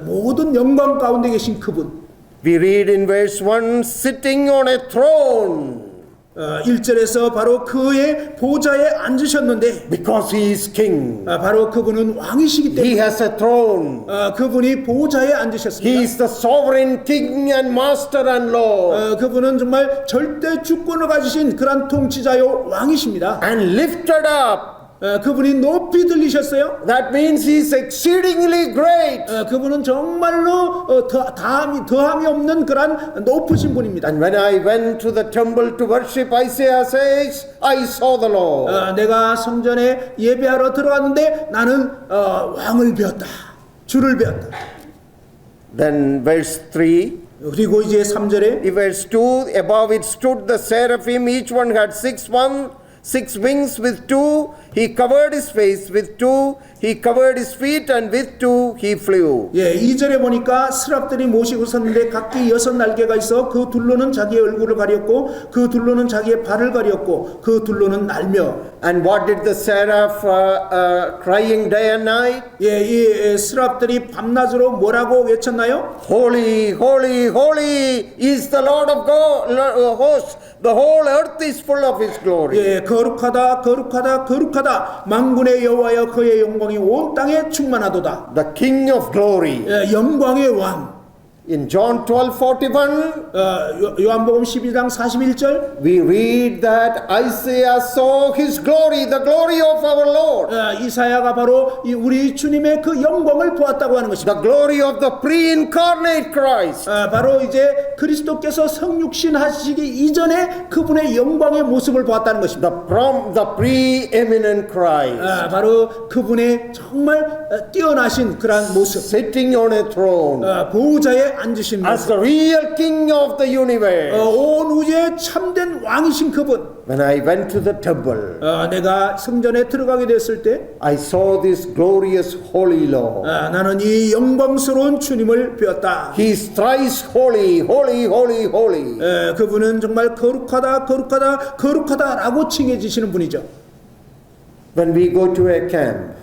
B: 모든 영광 가운데 계신 그분.
A: We read in verse 1, sitting on a throne.
B: 1절에서 바로 그의 보좌에 앉으셨는데
A: Because he is king.
B: 바로 그분은 왕이시기
A: He
B: 때문에
A: has a throne.
B: 그분이 보좌에
A: He
B: 앉으셨습니다.
A: is the sovereign king and master and lord.
B: 그분은 정말 절대 주권을 가지신 그런 통치자요 왕이십니다.
A: And lifted up.
B: 그분이 높이 들리셨어요.
A: That means he is exceedingly great.
B: 그분은 정말로 더함이 없는 그런 높으신 분입니다.
A: And when I went to the temple to worship, Isaiah says, I saw the Lord.
B: 내가 성전에 예배하러 들어갔는데 나는 왕을 배웠다. 주를 배웠다.
A: Then verse 3.
B: 그리고 이제 3절에
A: Verse 2, above it stood the seraphim, each one had six wings, with two he covered his face, with two he covered his feet, and with two he flew.
B: 예, 2절에 보니까 스랍들이 모시고 섰는데 각기 6날개가 있어 그 둘로는 자기의 얼굴을 가렸고 그 둘로는 자기의 발을 가렸고 그 둘로는 날며.
A: And what did the seraph crying day and night?
B: 예, 이 스랍들이 밤낮으로 뭐라고 외쳤나요?
A: Holy, holy, holy is the Lord of God, hosts. The whole earth is full of his glory.
B: 예, 거룩하다, 거룩하다, 거룩하다. 만군의 여호와여 그의 영광이 온 땅에 충만하도다.
A: The King of glory.
B: 예, 영광의 왕.
A: In John 12:41,
B: 요한복음 12장 41절
A: we read that Isaiah saw his glory, the glory of our Lord.
B: 이사야가 바로 이 우리 주님의 그 영광을 보았다고 하는 것입니다.
A: The glory of the pre-incarnate Christ.
B: 바로 이제 그리스도께서 성육신 하시기 이전에 그분의 영광의 모습을 보았다는 것입니다.
A: The preeminent Christ.
B: 바로 그분의 정말 뛰어나신 그러한 모습.
A: Sitting on a throne.
B: 보호자에 앉으신
A: As
B: 모습.
A: the real king of the universe.
B: 온 우주의 참된 왕이신 그분.
A: When I went to the temple,
B: 내가 성전에 들어가게 됐을 때
A: I saw this glorious holy Lord.
B: 나는 이 영광스러운 주님을 배웠다.
A: He is thrice holy, holy, holy, holy.
B: 그분은 정말 거룩하다, 거룩하다, 거룩하다라고 칭해지시는 분이죠.
A: When we go to a camp,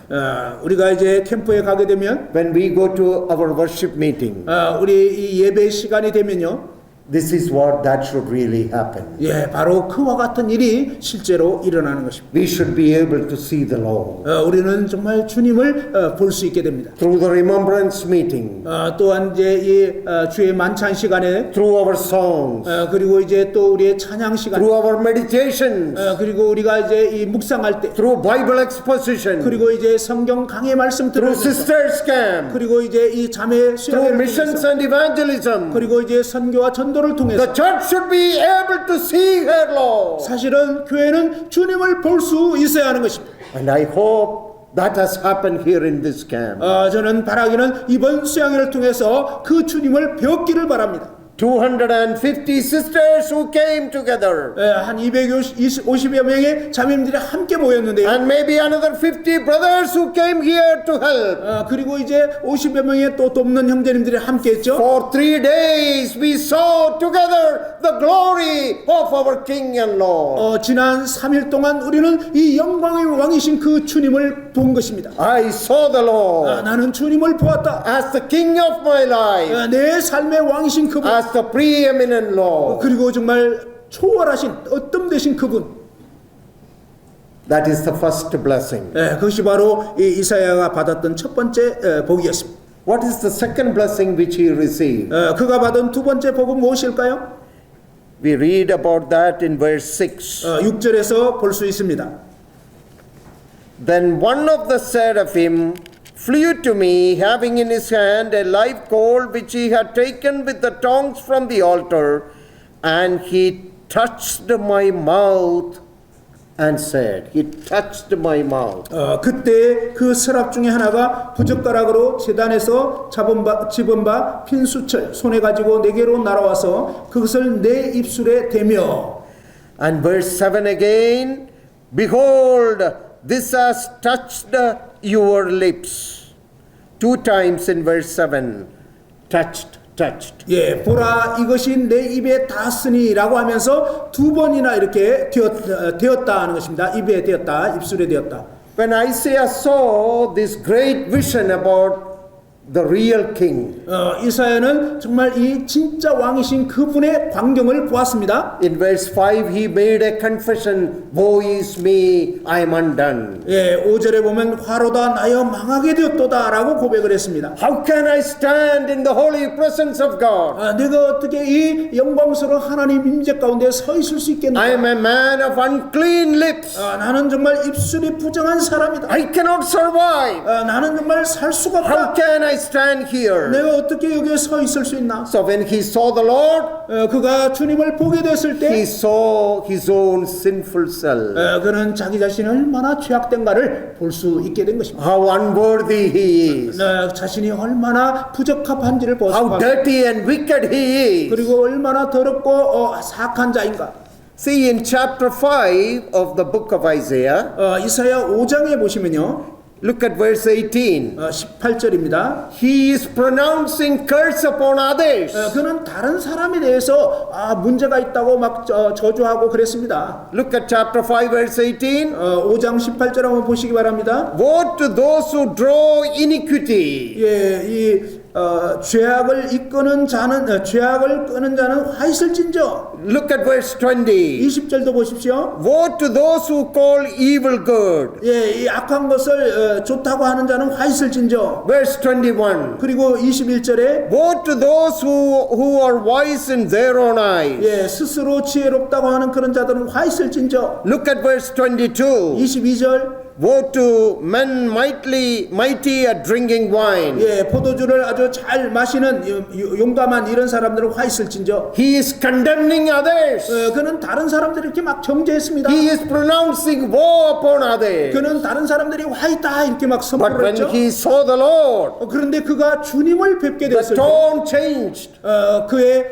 B: 우리가 이제 캠프에 가게 되면
A: when we go to our worship meeting,
B: 우리 이 예배 시간이 되면요.
A: this is what that should really happen.
B: 예, 바로 그와 같은 일이 실제로 일어나는 것입니다.
A: We should be able to see the Lord.
B: 우리는 정말 주님을 볼 수 있게 됩니다.
A: Through the remembrance meeting,
B: 또한 이제 이 주의 만찬 시간에
A: through our songs,
B: 그리고 이제 또 우리의 찬양 시간,
A: through our meditations,
B: 그리고 우리가 이제 이 묵상할 때,
A: through Bible exposition,
B: 그리고 이제 성경 강해 말씀
A: through
B: 들으면서,
A: sisters camp,
B: 그리고 이제 이 자매
A: through
B: 수양회를
A: missions
B: 통해서,
A: and evangelism.
B: 그리고 이제 선교와 전도를
A: The
B: 통해서
A: church should be able to see her Lord.
B: 사실은 교회는 주님을 볼 수 있어야 하는 것입니다.
A: And I hope that has happened here in this camp.
B: 저는 바라기는 이번 수양회를 통해서 그 주님을 배웠기를 바랍니다.
A: 250 sisters who came together.
B: 한 250여 명의 자매님들이 함께 모였는데요.
A: And maybe another 50 brothers who came here to help.
B: 그리고 이제 50여 명의 또 돕는 형제님들이 함께 했죠.
A: For 3 days we saw together the glory of our King and Lord.
B: 지난 3일 동안 우리는 이 영광의 왕이신 그 주님을 본 것입니다.
A: I saw the Lord
B: 나는 주님을 보았다.
A: as the King of my life,
B: 내 삶의 왕이신 그분,
A: as the preeminent Lord.
B: 그리고 정말 초월하신 어뜸되신 그분.
A: That is the first blessing.
B: 그것이 바로 이 이사야가 받았던 첫 번째 복이었습니다.
A: What is the second blessing which he received?
B: 그가 받은 두 번째 복은 무엇일까요?
A: We read about that in verse 6.
B: 6절에서 볼 수 있습니다.
A: Then one of the seraphim flew to me, having in his hand a live coal which he had taken with the tongs from the altar, and he touched my mouth and said, he touched my mouth.
B: 그때 그 서랍 중에 하나가 부젓가락으로 제단에서 집은 바 핀수철 손에 가지고 내게로 날아와서 그것을 내 입술에 대며.
A: And verse 7 again, behold, this has touched your lips. 2 times in verse 7, touched.
B: 예, 보라 이것이 내 입에 닿았으니라고 하면서 두 번이나 이렇게 되었다 하는 것입니다. 입에 되었다, 입술에 되었다.
A: When Isaiah saw this great vision about the real king,
B: 이사야는 정말 이 진짜 왕이신 그분의 광경을 보았습니다.
A: in verse 5 he made a confession, woe is me, I am undone.
B: 예, 5절에 보면 화로다 나여 망하게 되었도다 라고 고백을 했습니다.
A: How can I stand in the holy presence of God?
B: 내가 어떻게 이 영광스러운 하나님 임재 가운데 서 있을 수 있겠는가?
A: I am a man of unclean lips.
B: 나는 정말 입술이 부정한 사람이다.
A: I cannot survive.
B: 나는 정말 살 수가
A: How
B: 없다.
A: can I stand here?
B: 내가 어떻게 여기에 서 있을 수 있나?
A: So when he saw the Lord,
B: 그가 주님을 보게 됐을
A: he
B: 때
A: saw his own sinful self.
B: 그는 자기 자신이 얼마나 죄악된가를 볼 수 있게 된 것입니다.
A: How unworthy he is.
B: 자신이 얼마나 부적합한지를
A: How
B: 보았습니다.
A: dirty and wicked he is.
B: 그리고 얼마나 더럽고 사악한 자인가.
A: See in chapter 5 of the book of Isaiah,
B: 이사야 5장에 보시면요.
A: look at verse 18.
B: 18절입니다.
A: He is pronouncing curse upon others.
B: 그는 다른 사람에 대해서 문제가 있다고 막 저주하고 그랬습니다.
A: Look at chapter 5 verse 18.
B: 5장 18절 한번 보시기 바랍니다.
A: Woe to those who draw iniquity.
B: 예, 이 죄악을 이끄는 자는 죄악을 끄는 자는 화 있을진저.
A: Look at verse 20.
B: 20절도 보십시오.
A: Woe to those who call evil good.
B: 예, 이 악한 것을 좋다고 하는 자는 화 있을진저.
A: Verse 21.
B: 그리고 21절에
A: Woe to those who are wise in their own eyes.
B: 예, 스스로 지혜롭다고 하는 그런 자들은 화 있을진저.
A: Look at verse 22.
B: 22절
A: Woe to men mighty at drinking wine.
B: 예, 포도주를 아주 잘 마시는 용감한 이런 사람들은 화 있을진저.
A: He is condemning others.
B: 그는 다른 사람들을 이렇게 막 정죄했습니다.
A: He is pronouncing woe upon others.
B: 그는 다른 사람들이 화 있다 이렇게 막
A: But
B: 선포를
A: when
B: 했죠.
A: he saw the Lord,
B: 그런데 그가 주님을 뵙게
A: the
B: 됐을 때
A: tone changed.
B: 그의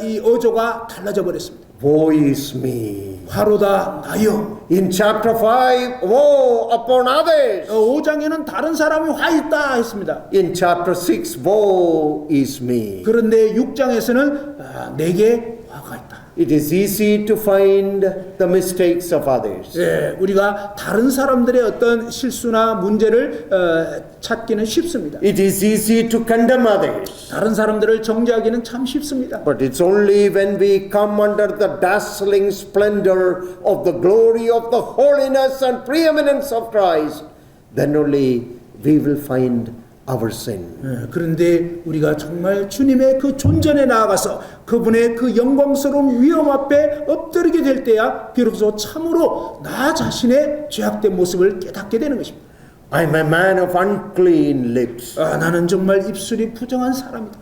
B: 이 어조가 달라져 버렸습니다.
A: woe is me.
B: 화로다 나여.
A: In chapter 5, woe upon others.
B: 5장에는 다른 사람이 화 있다 했습니다.
A: In chapter 6, woe is me.
B: 그런데 6장에서는 내게 화가 있다.
A: It is easy to find the mistakes of others.
B: 예, 우리가 다른 사람들의 어떤 실수나 문제를 찾기는 쉽습니다.
A: It is easy to condemn others.
B: 다른 사람들을 정죄하기는 참 쉽습니다.
A: But it's only when we come under the dazzling splendor of the glory of the holiness and preeminence of Christ, then only we will find our sin.
B: 그런데 우리가 정말 주님의 그 존전에 나아가서 그분의 그 영광스러운 위엄 앞에 엎드리게 될 때야 비로소 참으로 나 자신의 죄악된 모습을 깨닫게 되는 것입니다.
A: I'm a man of unclean lips.
B: 나는 정말 입술이 부정한 사람이다.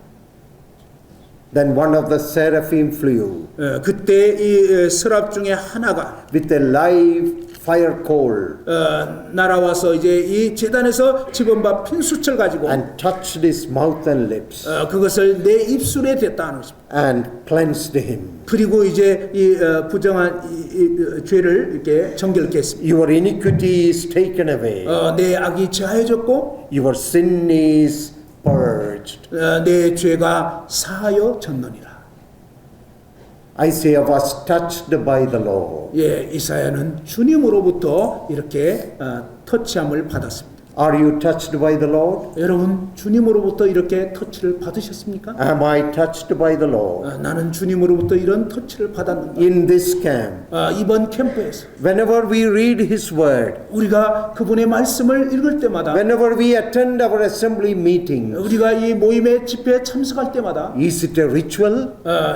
A: Then one of the seraphim flew
B: 그때 이 서랍 중에 하나가
A: with a live fire coal
B: 날아와서 이제 이 제단에서 집어봐 핀수철 가지고
A: and touched his mouth and lips
B: 그것을 내 입술에 댔다 하는 것입니다.
A: and cleansed him.
B: 그리고 이제 이 부정한 이 죄를 이렇게 정결케 했습니다.
A: Your iniquity is taken away.
B: 내 악이 제하여졌고
A: Your sin is purged.
B: 내 죄가 사하여 졌느니라.
A: Isaiah was touched by the Lord.
B: 예, 이사야는 주님으로부터 이렇게 터치함을 받았습니다.
A: Are you touched by the Lord?
B: 여러분 주님으로부터 이렇게 터치를 받으셨습니까?
A: Am I touched by the Lord?
B: 나는 주님으로부터 이런 터치를 받았는가?
A: In this camp,
B: 이번 캠프에서
A: whenever we read His Word,
B: 우리가 그분의 말씀을 읽을 때마다
A: whenever we attend our assembly meeting,
B: 우리가 이 모임의 집회에 참석할 때마다
A: is it a ritual?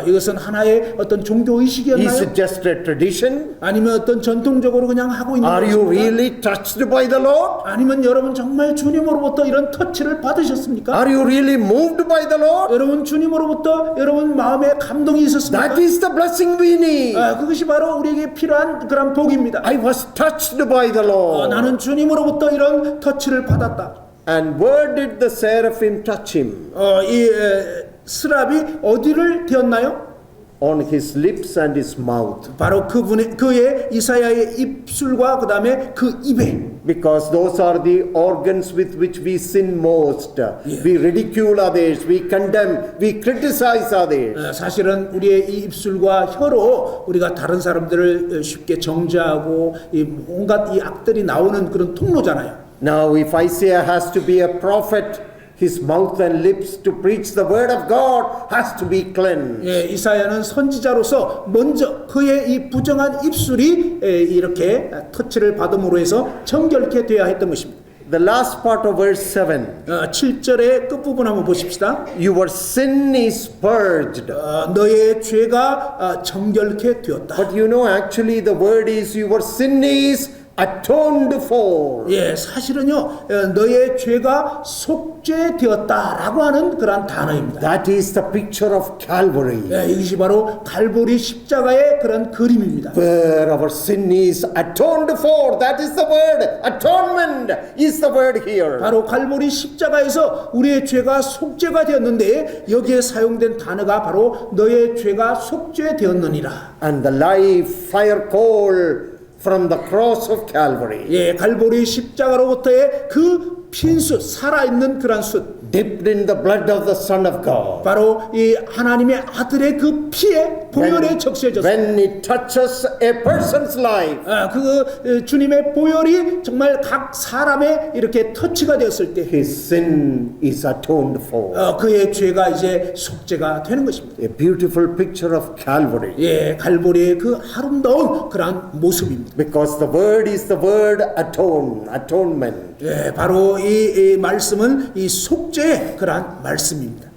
B: 이것은 하나의 어떤 종교
A: Is
B: 의식이었나요?
A: it just a tradition?
B: 아니면 어떤 전통적으로 그냥 하고 있는
A: Are you
B: 것입니까?
A: really touched by the Lord?
B: 아니면 여러분 정말 주님으로부터 이런 터치를 받으셨습니까?
A: Are you really moved by the Lord?
B: 여러분 주님으로부터 여러분 마음에 감동이 있었습니까?
A: That is the blessing we need.
B: 그것이 바로 우리에게 필요한 그런 복입니다.
A: I was touched by the Lord.
B: 나는 주님으로부터 이런 터치를 받았다.
A: And where did the seraphim touch him?
B: 이 스랍이 어디를 대었나요?
A: On his lips and his mouth.
B: 바로 그의 이사야의 입술과 그 다음에 그 입에.
A: Because those are the organs with which we sin most. We ridicule others, we condemn, we criticize others.
B: 사실은 우리의 이 입술과 혀로 우리가 다른 사람들을 쉽게 정죄하고 이 온갖 이 악들이 나오는 그런 통로잖아요.
A: Now if Isaiah has to be a prophet, his mouth and lips to preach the word of God has to be cleansed.
B: 예, 이사야는 선지자로서 먼저 그의 이 부정한 입술이 이렇게 터치를 받음으로 해서 정결케 되어야 했던 것입니다.
A: The last part of verse 7.
B: 7절의 끝부분 한번 보십시다.
A: Your sin is purged.
B: 너의 죄가 정결케 되었다.
A: But you know actually the word is your sin is atoned for.
B: 예, 사실은요, 너의 죄가 속죄되었다라고 하는 그런 단어입니다.
A: That is the picture of Calvary.
B: 예, 이것이 바로 갈보리 십자가의 그런 그림입니다.
A: Where our sin is atoned for. That is the word. Atonement is the word here.
B: 바로 갈보리 십자가에서 우리의 죄가 속죄가 되었는데 여기에 사용된 단어가 바로 너의 죄가 속죄되었느니라.
A: And the live fire coal from the cross of Calvary.
B: 예, 갈보리 십자가로부터의 그 핀수 살아있는 그런 숯.
A: Dipped in the blood of the Son of God.
B: 바로 이 하나님의 아들의 그 피에 보혈에 적셔졌습니다.
A: When it touches a person's life,
B: 그 주님의 보혈이 정말 각 사람의 이렇게 터치가 되었을 때
A: his sin is atoned for.
B: 그의 죄가 이제 속죄가 되는 것입니다.
A: A beautiful picture of Calvary.
B: 예, 갈보리의 그 아름다운 그런 모습입니다.
A: Because the word is the word atonement.
B: 예, 바로 이 말씀은 이 속죄의 그러한 말씀입니다.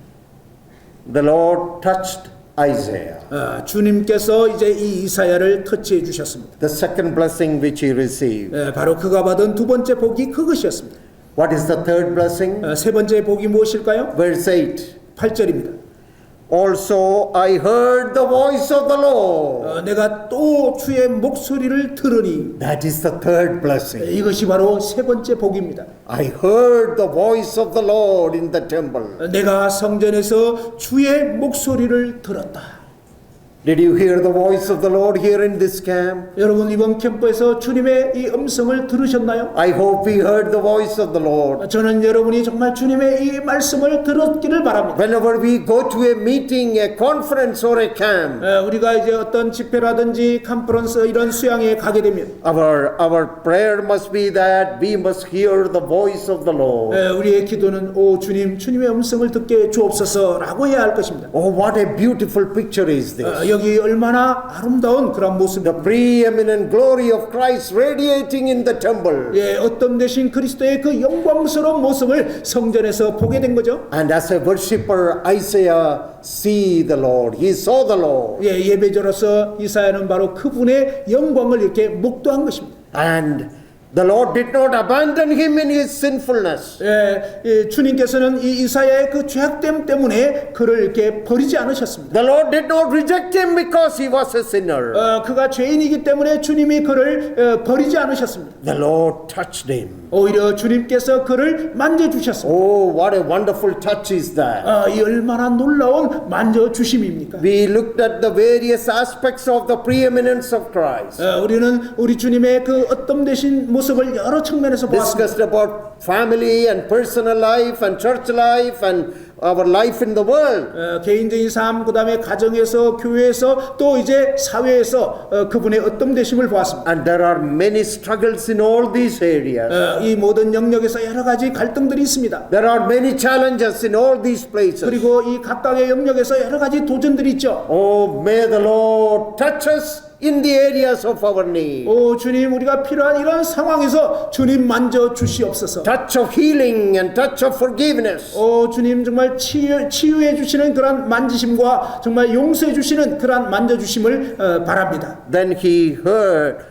A: The Lord touched Isaiah.
B: 주님께서 이제 이 이사야를 터치해 주셨습니다.
A: The second blessing which he received.
B: 예, 바로 그가 받은 두 번째 복이 그것이었습니다.
A: What is the third blessing?
B: 세 번째 복이 무엇일까요?
A: Verse 8.
B: 8절입니다.
A: Also I heard the voice of the Lord.
B: 내가 또 주의 목소리를 들으니.
A: That is the third blessing.
B: 이것이 바로 세 번째 복입니다.
A: I heard the voice of the Lord in the temple.
B: 내가 성전에서 주의 목소리를 들었다.
A: Did you hear the voice of the Lord here in this camp?
B: 여러분 이번 캠프에서 주님의 이 음성을 들으셨나요?
A: I hope we heard the voice of the Lord.
B: 저는 여러분이 정말 주님의 이 말씀을 들었기를 바랍니다.
A: Whenever we go to a meeting, a conference or a camp,
B: 우리가 이제 어떤 집회라든지 컨퍼런스 이런 수양에 가게 되면
A: our prayer must be that we must hear the voice of the Lord.
B: 우리의 기도는 오 주님, 주님의 음성을 듣게 주옵소서라고 해야 할 것입니다.
A: Oh, what a beautiful picture is this.
B: 여기 얼마나 아름다운 그런 모습.
A: The preeminent glory of Christ radiating in the temple.
B: 어떤 대신 그리스도의 그 영광스러운 모습을 성전에서 보게 된 거죠.
A: And as a worshipper, Isaiah see the Lord. He saw the Lord.
B: 예배자로서 이사야는 바로 그분의 영광을 이렇게 목도한 것입니다.
A: And the Lord did not abandon him in his sinfulness.
B: 주님께서는 이 이사야의 그 죄악됨 때문에 그를 이렇게 버리지 않으셨습니다.
A: The Lord did not reject him because he was a sinner.
B: 그가 죄인이기 때문에 주님이 그를 버리지 않으셨습니다.
A: The Lord touched him.
B: 오히려 주님께서 그를 만져주셨습니다.
A: Oh, what a wonderful touch is that.
B: 이 얼마나 놀라운 만져주심입니까?
A: We looked at the various aspects of the preeminence of Christ.
B: 우리는 우리 주님의 그 어떤 되신 모습을 여러 측면에서 보았습니다.
A: Discussed about family and personal life and church life and our life in the world.
B: 개인적인 삶, 그 다음에 가정에서, 교회에서, 또 이제 사회에서 그분의 어떤 되심을 보았습니다.
A: And there are many struggles in all these areas.
B: 이 모든 영역에서 여러 가지 갈등들이 있습니다.
A: There are many challenges in all these places.
B: 그리고 이 각각의 영역에서 여러 가지 도전들이 있죠.
A: Oh, may the Lord touch us in the areas of our need.
B: 오 주님, 우리가 필요한 이런 상황에서 주님 만져 주시옵소서.
A: Touch of healing and touch of forgiveness.
B: 오 주님, 정말 치유해 주시는 그런 만지심과 정말 용서해 주시는 그런 만져 주심을 바랍니다.
A: Then he heard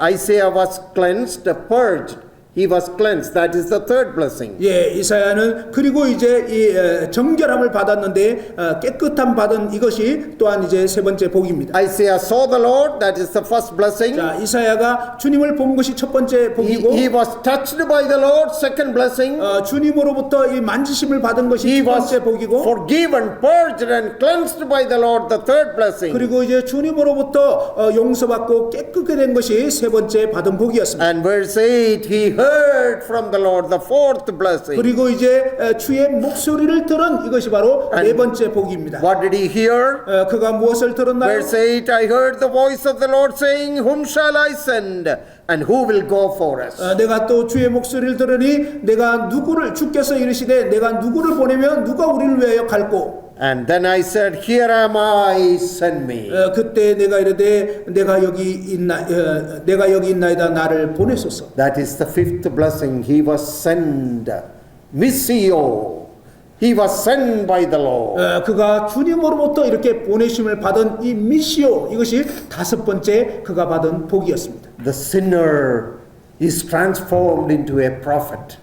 A: Isaiah was cleansed, purged. He was cleansed. That is the third blessing.
B: 이사야는 그리고 이제 이 정결함을 받았는데 깨끗함 받은 이것이 또한 이제 세 번째 복입니다.
A: Isaiah saw the Lord. That is the first blessing.
B: 자, 이사야가 주님을 본 것이 첫 번째 복이고,
A: He was touched by the Lord. Second blessing.
B: 주님으로부터 이 만지심을 받은 것이
A: He
B: 첫
A: was
B: 번째 복이고,
A: forgiven, purged, and cleansed by the Lord. The third blessing.
B: 그리고 이제 주님으로부터 용서받고 깨끗게 된 것이 세 번째 받은 복이었습니다.
A: And verse 8, he heard from the Lord, the fourth blessing.
B: 그리고 이제 주의 목소리를 들은 이것이 바로 네 번째 복입니다.
A: What did he hear?
B: 그가 무엇을 들었나요?
A: Verse 8, I heard the voice of the Lord saying, Whom shall I send? And who will go for us?
B: 내가 또 주의 목소리를 들으니 내가 누구를, 주께서 이르시되 내가 누구를 보내면 누가 우리를 위하여 갈꼬?
A: And then I said, Here am I, send me.
B: 그때 내가 이르되 내가 여기 있나이다, 나를 보내소서.
A: That is the fifth blessing. He was sent. Missio. He was sent by the Lord.
B: 그가 주님으로부터 이렇게 보내심을 받은 이 미시오, 이것이 다섯 번째 그가 받은 복이었습니다.
A: The sinner is transformed into a prophet.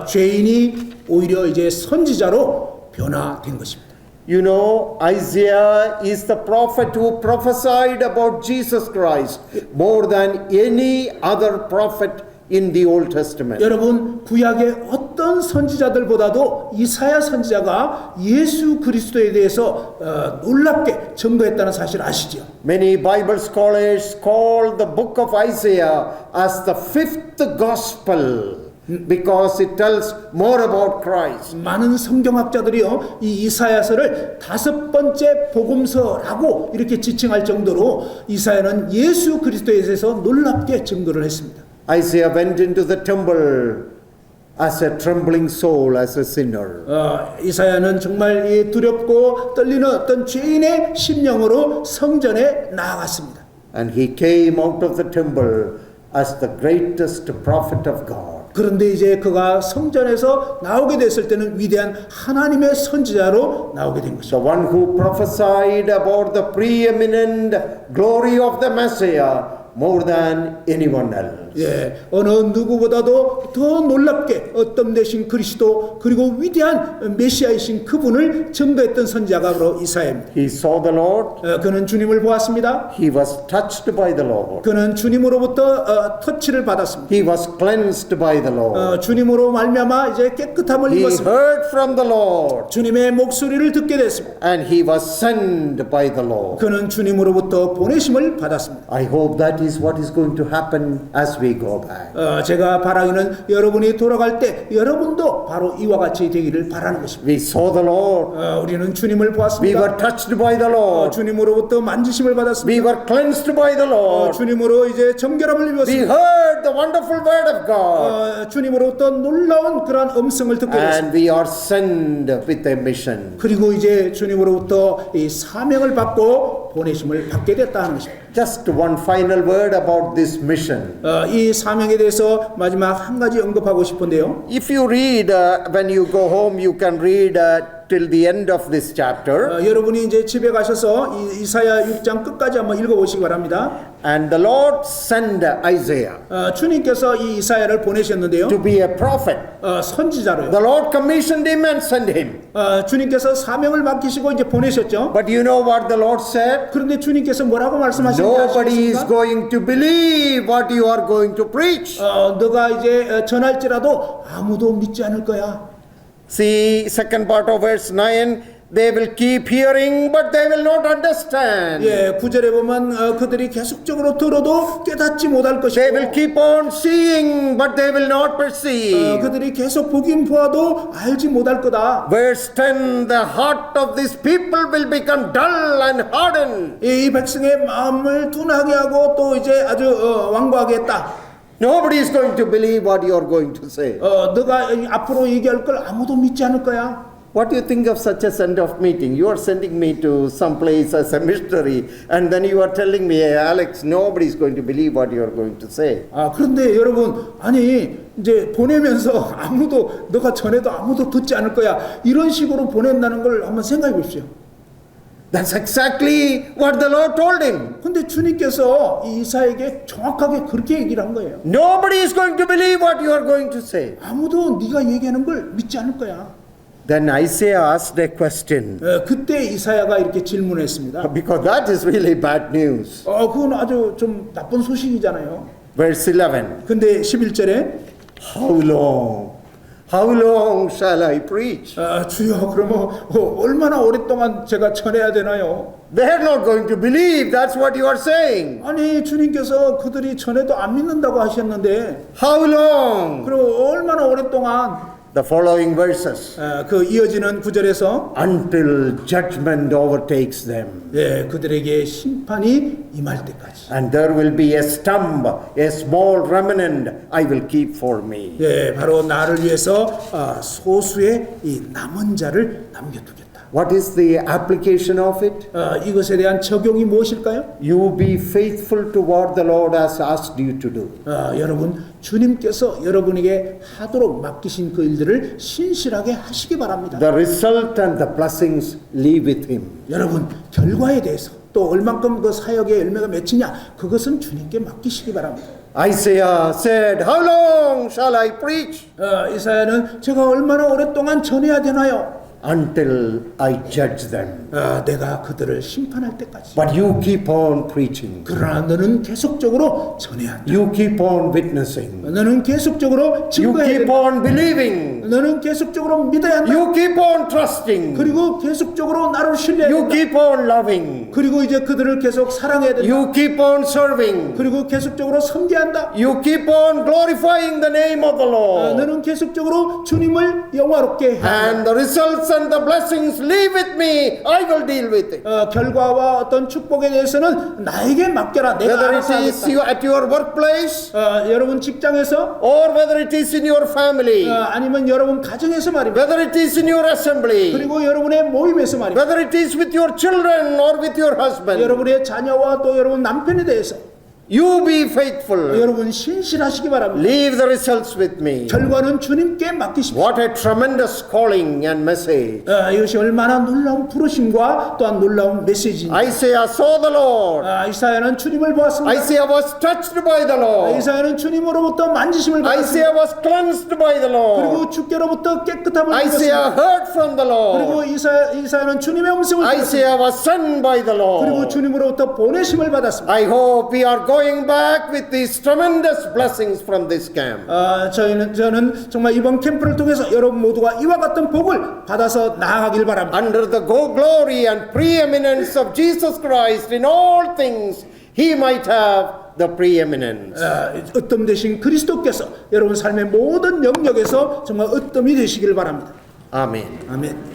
B: 죄인이 오히려 이제 선지자로 변화된 것입니다.
A: You know, Isaiah is the prophet who prophesied about Jesus Christ more than any other prophet in the Old Testament.
B: 여러분, 구약의 어떤 선지자들보다도 이사야 선지자가 예수 그리스도에 대해서 놀랍게 증거했다는 사실 아시죠?
A: Many Bible scholars call the book of Isaiah as the fifth gospel because it tells more about Christ.
B: 많은 성경학자들이요, 이 이사야서를 다섯 번째 복음서라고 이렇게 지칭할 정도로 이사야는 예수 그리스도에 대해서 놀랍게 증거를 했습니다.
A: Isaiah went into the temple as a trembling soul, as a sinner.
B: 이사야는 정말 이 두렵고 떨리는 어떤 죄인의 심령으로 성전에 나아갔습니다.
A: And he came out of the temple as the greatest prophet of God.
B: 그런데 이제 그가 성전에서 나오게 됐을 때는 위대한 하나님의 선지자로 나오게 된 것입니다.
A: The one who prophesied about the preeminent glory of the Messiah more than anyone else.
B: 예, 어느 누구보다도 더 놀랍게 어떤 되신 그리스도 그리고 위대한 메시아이신 그분을 증거했던 선지자가 바로 이사야입니다.
A: He saw the Lord.
B: 그는 주님을 보았습니다.
A: He was touched by the Lord.
B: 그는 주님으로부터 터치를 받았습니다.
A: He was cleansed by the Lord.
B: 주님으로 말미암아 이제 깨끗함을
A: He
B: 입었습니다.
A: heard from the Lord.
B: 주님의 목소리를 듣게 됐습니다.
A: And he was sent by the Lord.
B: 그는 주님으로부터 보내심을 받았습니다.
A: I hope that is what is going to happen as we go back.
B: 제가 바라기는 여러분이 돌아갈 때 여러분도 바로 이와 같이 되기를 바라는 것입니다.
A: We saw the Lord.
B: 우리는 주님을
A: We
B: 보았습니다.
A: were touched by the Lord.
B: 주님으로부터 만지심을
A: We
B: 받았습니다.
A: were cleansed by the Lord.
B: 주님으로 이제 정결함을
A: We
B: 입었습니다.
A: heard the wonderful word of God.
B: 주님으로부터 놀라운 그러한 음성을 듣게 됐습니다.
A: And we are sent with a mission.
B: 그리고 이제 주님으로부터 이 사명을 받고 보내심을 받게 됐다는 것입니다.
A: Just one final word about this mission.
B: 이 사명에 대해서 마지막 한 가지 언급하고 싶은데요.
A: If you read, when you go home, you can read till the end of this chapter.
B: 여러분이 이제 집에 가셔서 이사야 6장 끝까지 한번 읽어보시기 바랍니다.
A: And the Lord sent Isaiah
B: 주님께서 이 이사야를 보내셨는데요.
A: to be a prophet.
B: 선지자로요.
A: The Lord commissioned him and sent him.
B: 주님께서 사명을 맡기시고 이제 보내셨죠.
A: But you know what the Lord said?
B: 그런데 주님께서 뭐라고 말씀하시는지
A: Nobody is
B: 아시겠습니까?
A: going to believe what you are going to preach.
B: 너가 이제 전할지라도 아무도 믿지 않을 거야.
A: See, second part of verse 9, they will keep hearing, but they will not understand.
B: 예, 9절에 보면 그들이 계속적으로 들어도 깨닫지 못할
A: They will
B: 것이고
A: keep on seeing, but they will not perceive.
B: 그들이 계속 보긴 보아도 알지 못할 거다.
A: Verse 10, the heart of these people will become dull and hardened.
B: 이 백성의 마음을 둔하게 하고 또 이제 아주 완고하게 했다.
A: Nobody is going to believe what you are going to say.
B: 너가 앞으로 얘기할 걸 아무도 믿지 않을 거야.
A: What do you think of such a send-off meeting? You are sending me to some place as a missionary, and then you are telling me, hey, Alex, nobody is going to believe what you are going to say.
B: 그런데 여러분, 아니 이제 보내면서 아무도 너가 전해도 아무도 듣지 않을 거야. 이런 식으로 보낸다는 걸 한번 생각해 보십시오.
A: That's exactly what the Lord told him.
B: 근데 주님께서 이사에게 정확하게 그렇게 얘기를 한 거예요.
A: Nobody is going to believe what you are going to say.
B: 아무도 네가 얘기하는 걸 믿지 않을 거야.
A: Then Isaiah asked a question,
B: 그때 이사야가 이렇게 질문했습니다.
A: because that is really bad news.
B: 그건 아주 좀 나쁜 소식이잖아요.
A: Verse 11,
B: 근데 11절에
A: how long? How long shall I preach?
B: 주여 그러면 얼마나 오랫동안 제가 전해야 되나요?
A: They are not going to believe, that's what you are saying.
B: 아니 주님께서 그들이 전해도 안 믿는다고 하셨는데
A: How long?
B: 그럼 얼마나 오랫동안
A: The following verses.
B: 그 이어지는 구절에서
A: Until judgment overtakes them.
B: 그들에게 심판이 임할 때까지
A: And there will be a stump, a small remnant I will keep for me.
B: 바로 나를 위해서 소수의 이 남은 자를 남겨두겠다.
A: What is the application of it?
B: 이것에 대한 적용이 무엇일까요?
A: You be faithful to what the Lord has asked you to do.
B: 여러분 주님께서 여러분에게 하도록 맡기신 그 일들을 신실하게 하시기 바랍니다.
A: The result and the blessings leave with Him.
B: 여러분 결과에 대해서 또 얼만큼 그 사역의 열매가 맺히냐 그것은 주님께 맡기시기 바랍니다.
A: Isaiah said, How long shall I preach?
B: 이사야는 제가 얼마나 오랫동안 전해야 되나요?
A: Until I judge them.
B: 내가 그들을 심판할 때까지.
A: But you keep on preaching.
B: 그러나 너는 계속적으로 전해야 한다.
A: You keep on witnessing.
B: 너는 계속적으로
A: You
B: 증거해야
A: keep
B: 된다.
A: on believing.
B: 너는 계속적으로 믿어야 한다.
A: You keep on trusting.
B: 그리고 계속적으로 나를 신뢰해야
A: You
B: 된다.
A: keep on loving.
B: 그리고 이제 그들을 계속 사랑해야 된다.
A: You keep on serving.
B: 그리고 계속적으로 섬기한다.
A: You keep on glorifying the name of the Lord.
B: 너는 계속적으로 주님을 영화롭게 해야 한다.
A: And the results and the blessings leave with me. I will deal with it.
B: 결과와 어떤 축복에 대해서는 나에게 맡겨라. 내가
A: Whether
B: 알아서
A: it is
B: 하겠다.
A: you at your workplace
B: 여러분 직장에서
A: or whether it is in your family,
B: 아니면 여러분 가정에서 말입니다.
A: whether it is in your assembly,
B: 그리고 여러분의 모임에서 말입니다.
A: whether it is with your children or with your husband.
B: 여러분의 자녀와 또 여러분 남편에 대해서
A: You be faithful.
B: 여러분 신실하시기 바랍니다.
A: Leave the results with me.
B: 결과는 주님께 맡기십시오.
A: What a tremendous calling and message.
B: 이것이 얼마나 놀라운 부르심과 또한 놀라운 메시지입니다.
A: Isaiah saw the Lord.
B: 이사야는 주님을 보았습니다.
A: Isaiah was touched by the Lord.
B: 이사야는 주님으로부터 만지심을 받았습니다.
A: Isaiah was cleansed by the Lord.
B: 그리고 주께로부터 깨끗함을
A: Isaiah
B: 받았습니다.
A: heard from the Lord.
B: 그리고 이사야는 주님의 음성을 들었습니다.
A: Isaiah was sent by the
B: 그리고
A: Lord.
B: 주님으로부터 보내심을 받았습니다.
A: I hope we are going back with these tremendous blessings from this camp.
B: 저는 정말 이번 캠프를 통해서 여러분 모두가 이와 같은 복을 받아서 나아가길 바랍니다.
A: Under the glory and preeminence of Jesus Christ in all things, He might have the preeminence.
B: 으뜸 되신 그리스도께서 여러분 삶의 모든 영역에서 정말 으뜸이 되시길 바랍니다.
A: Amen.
B: 아멘.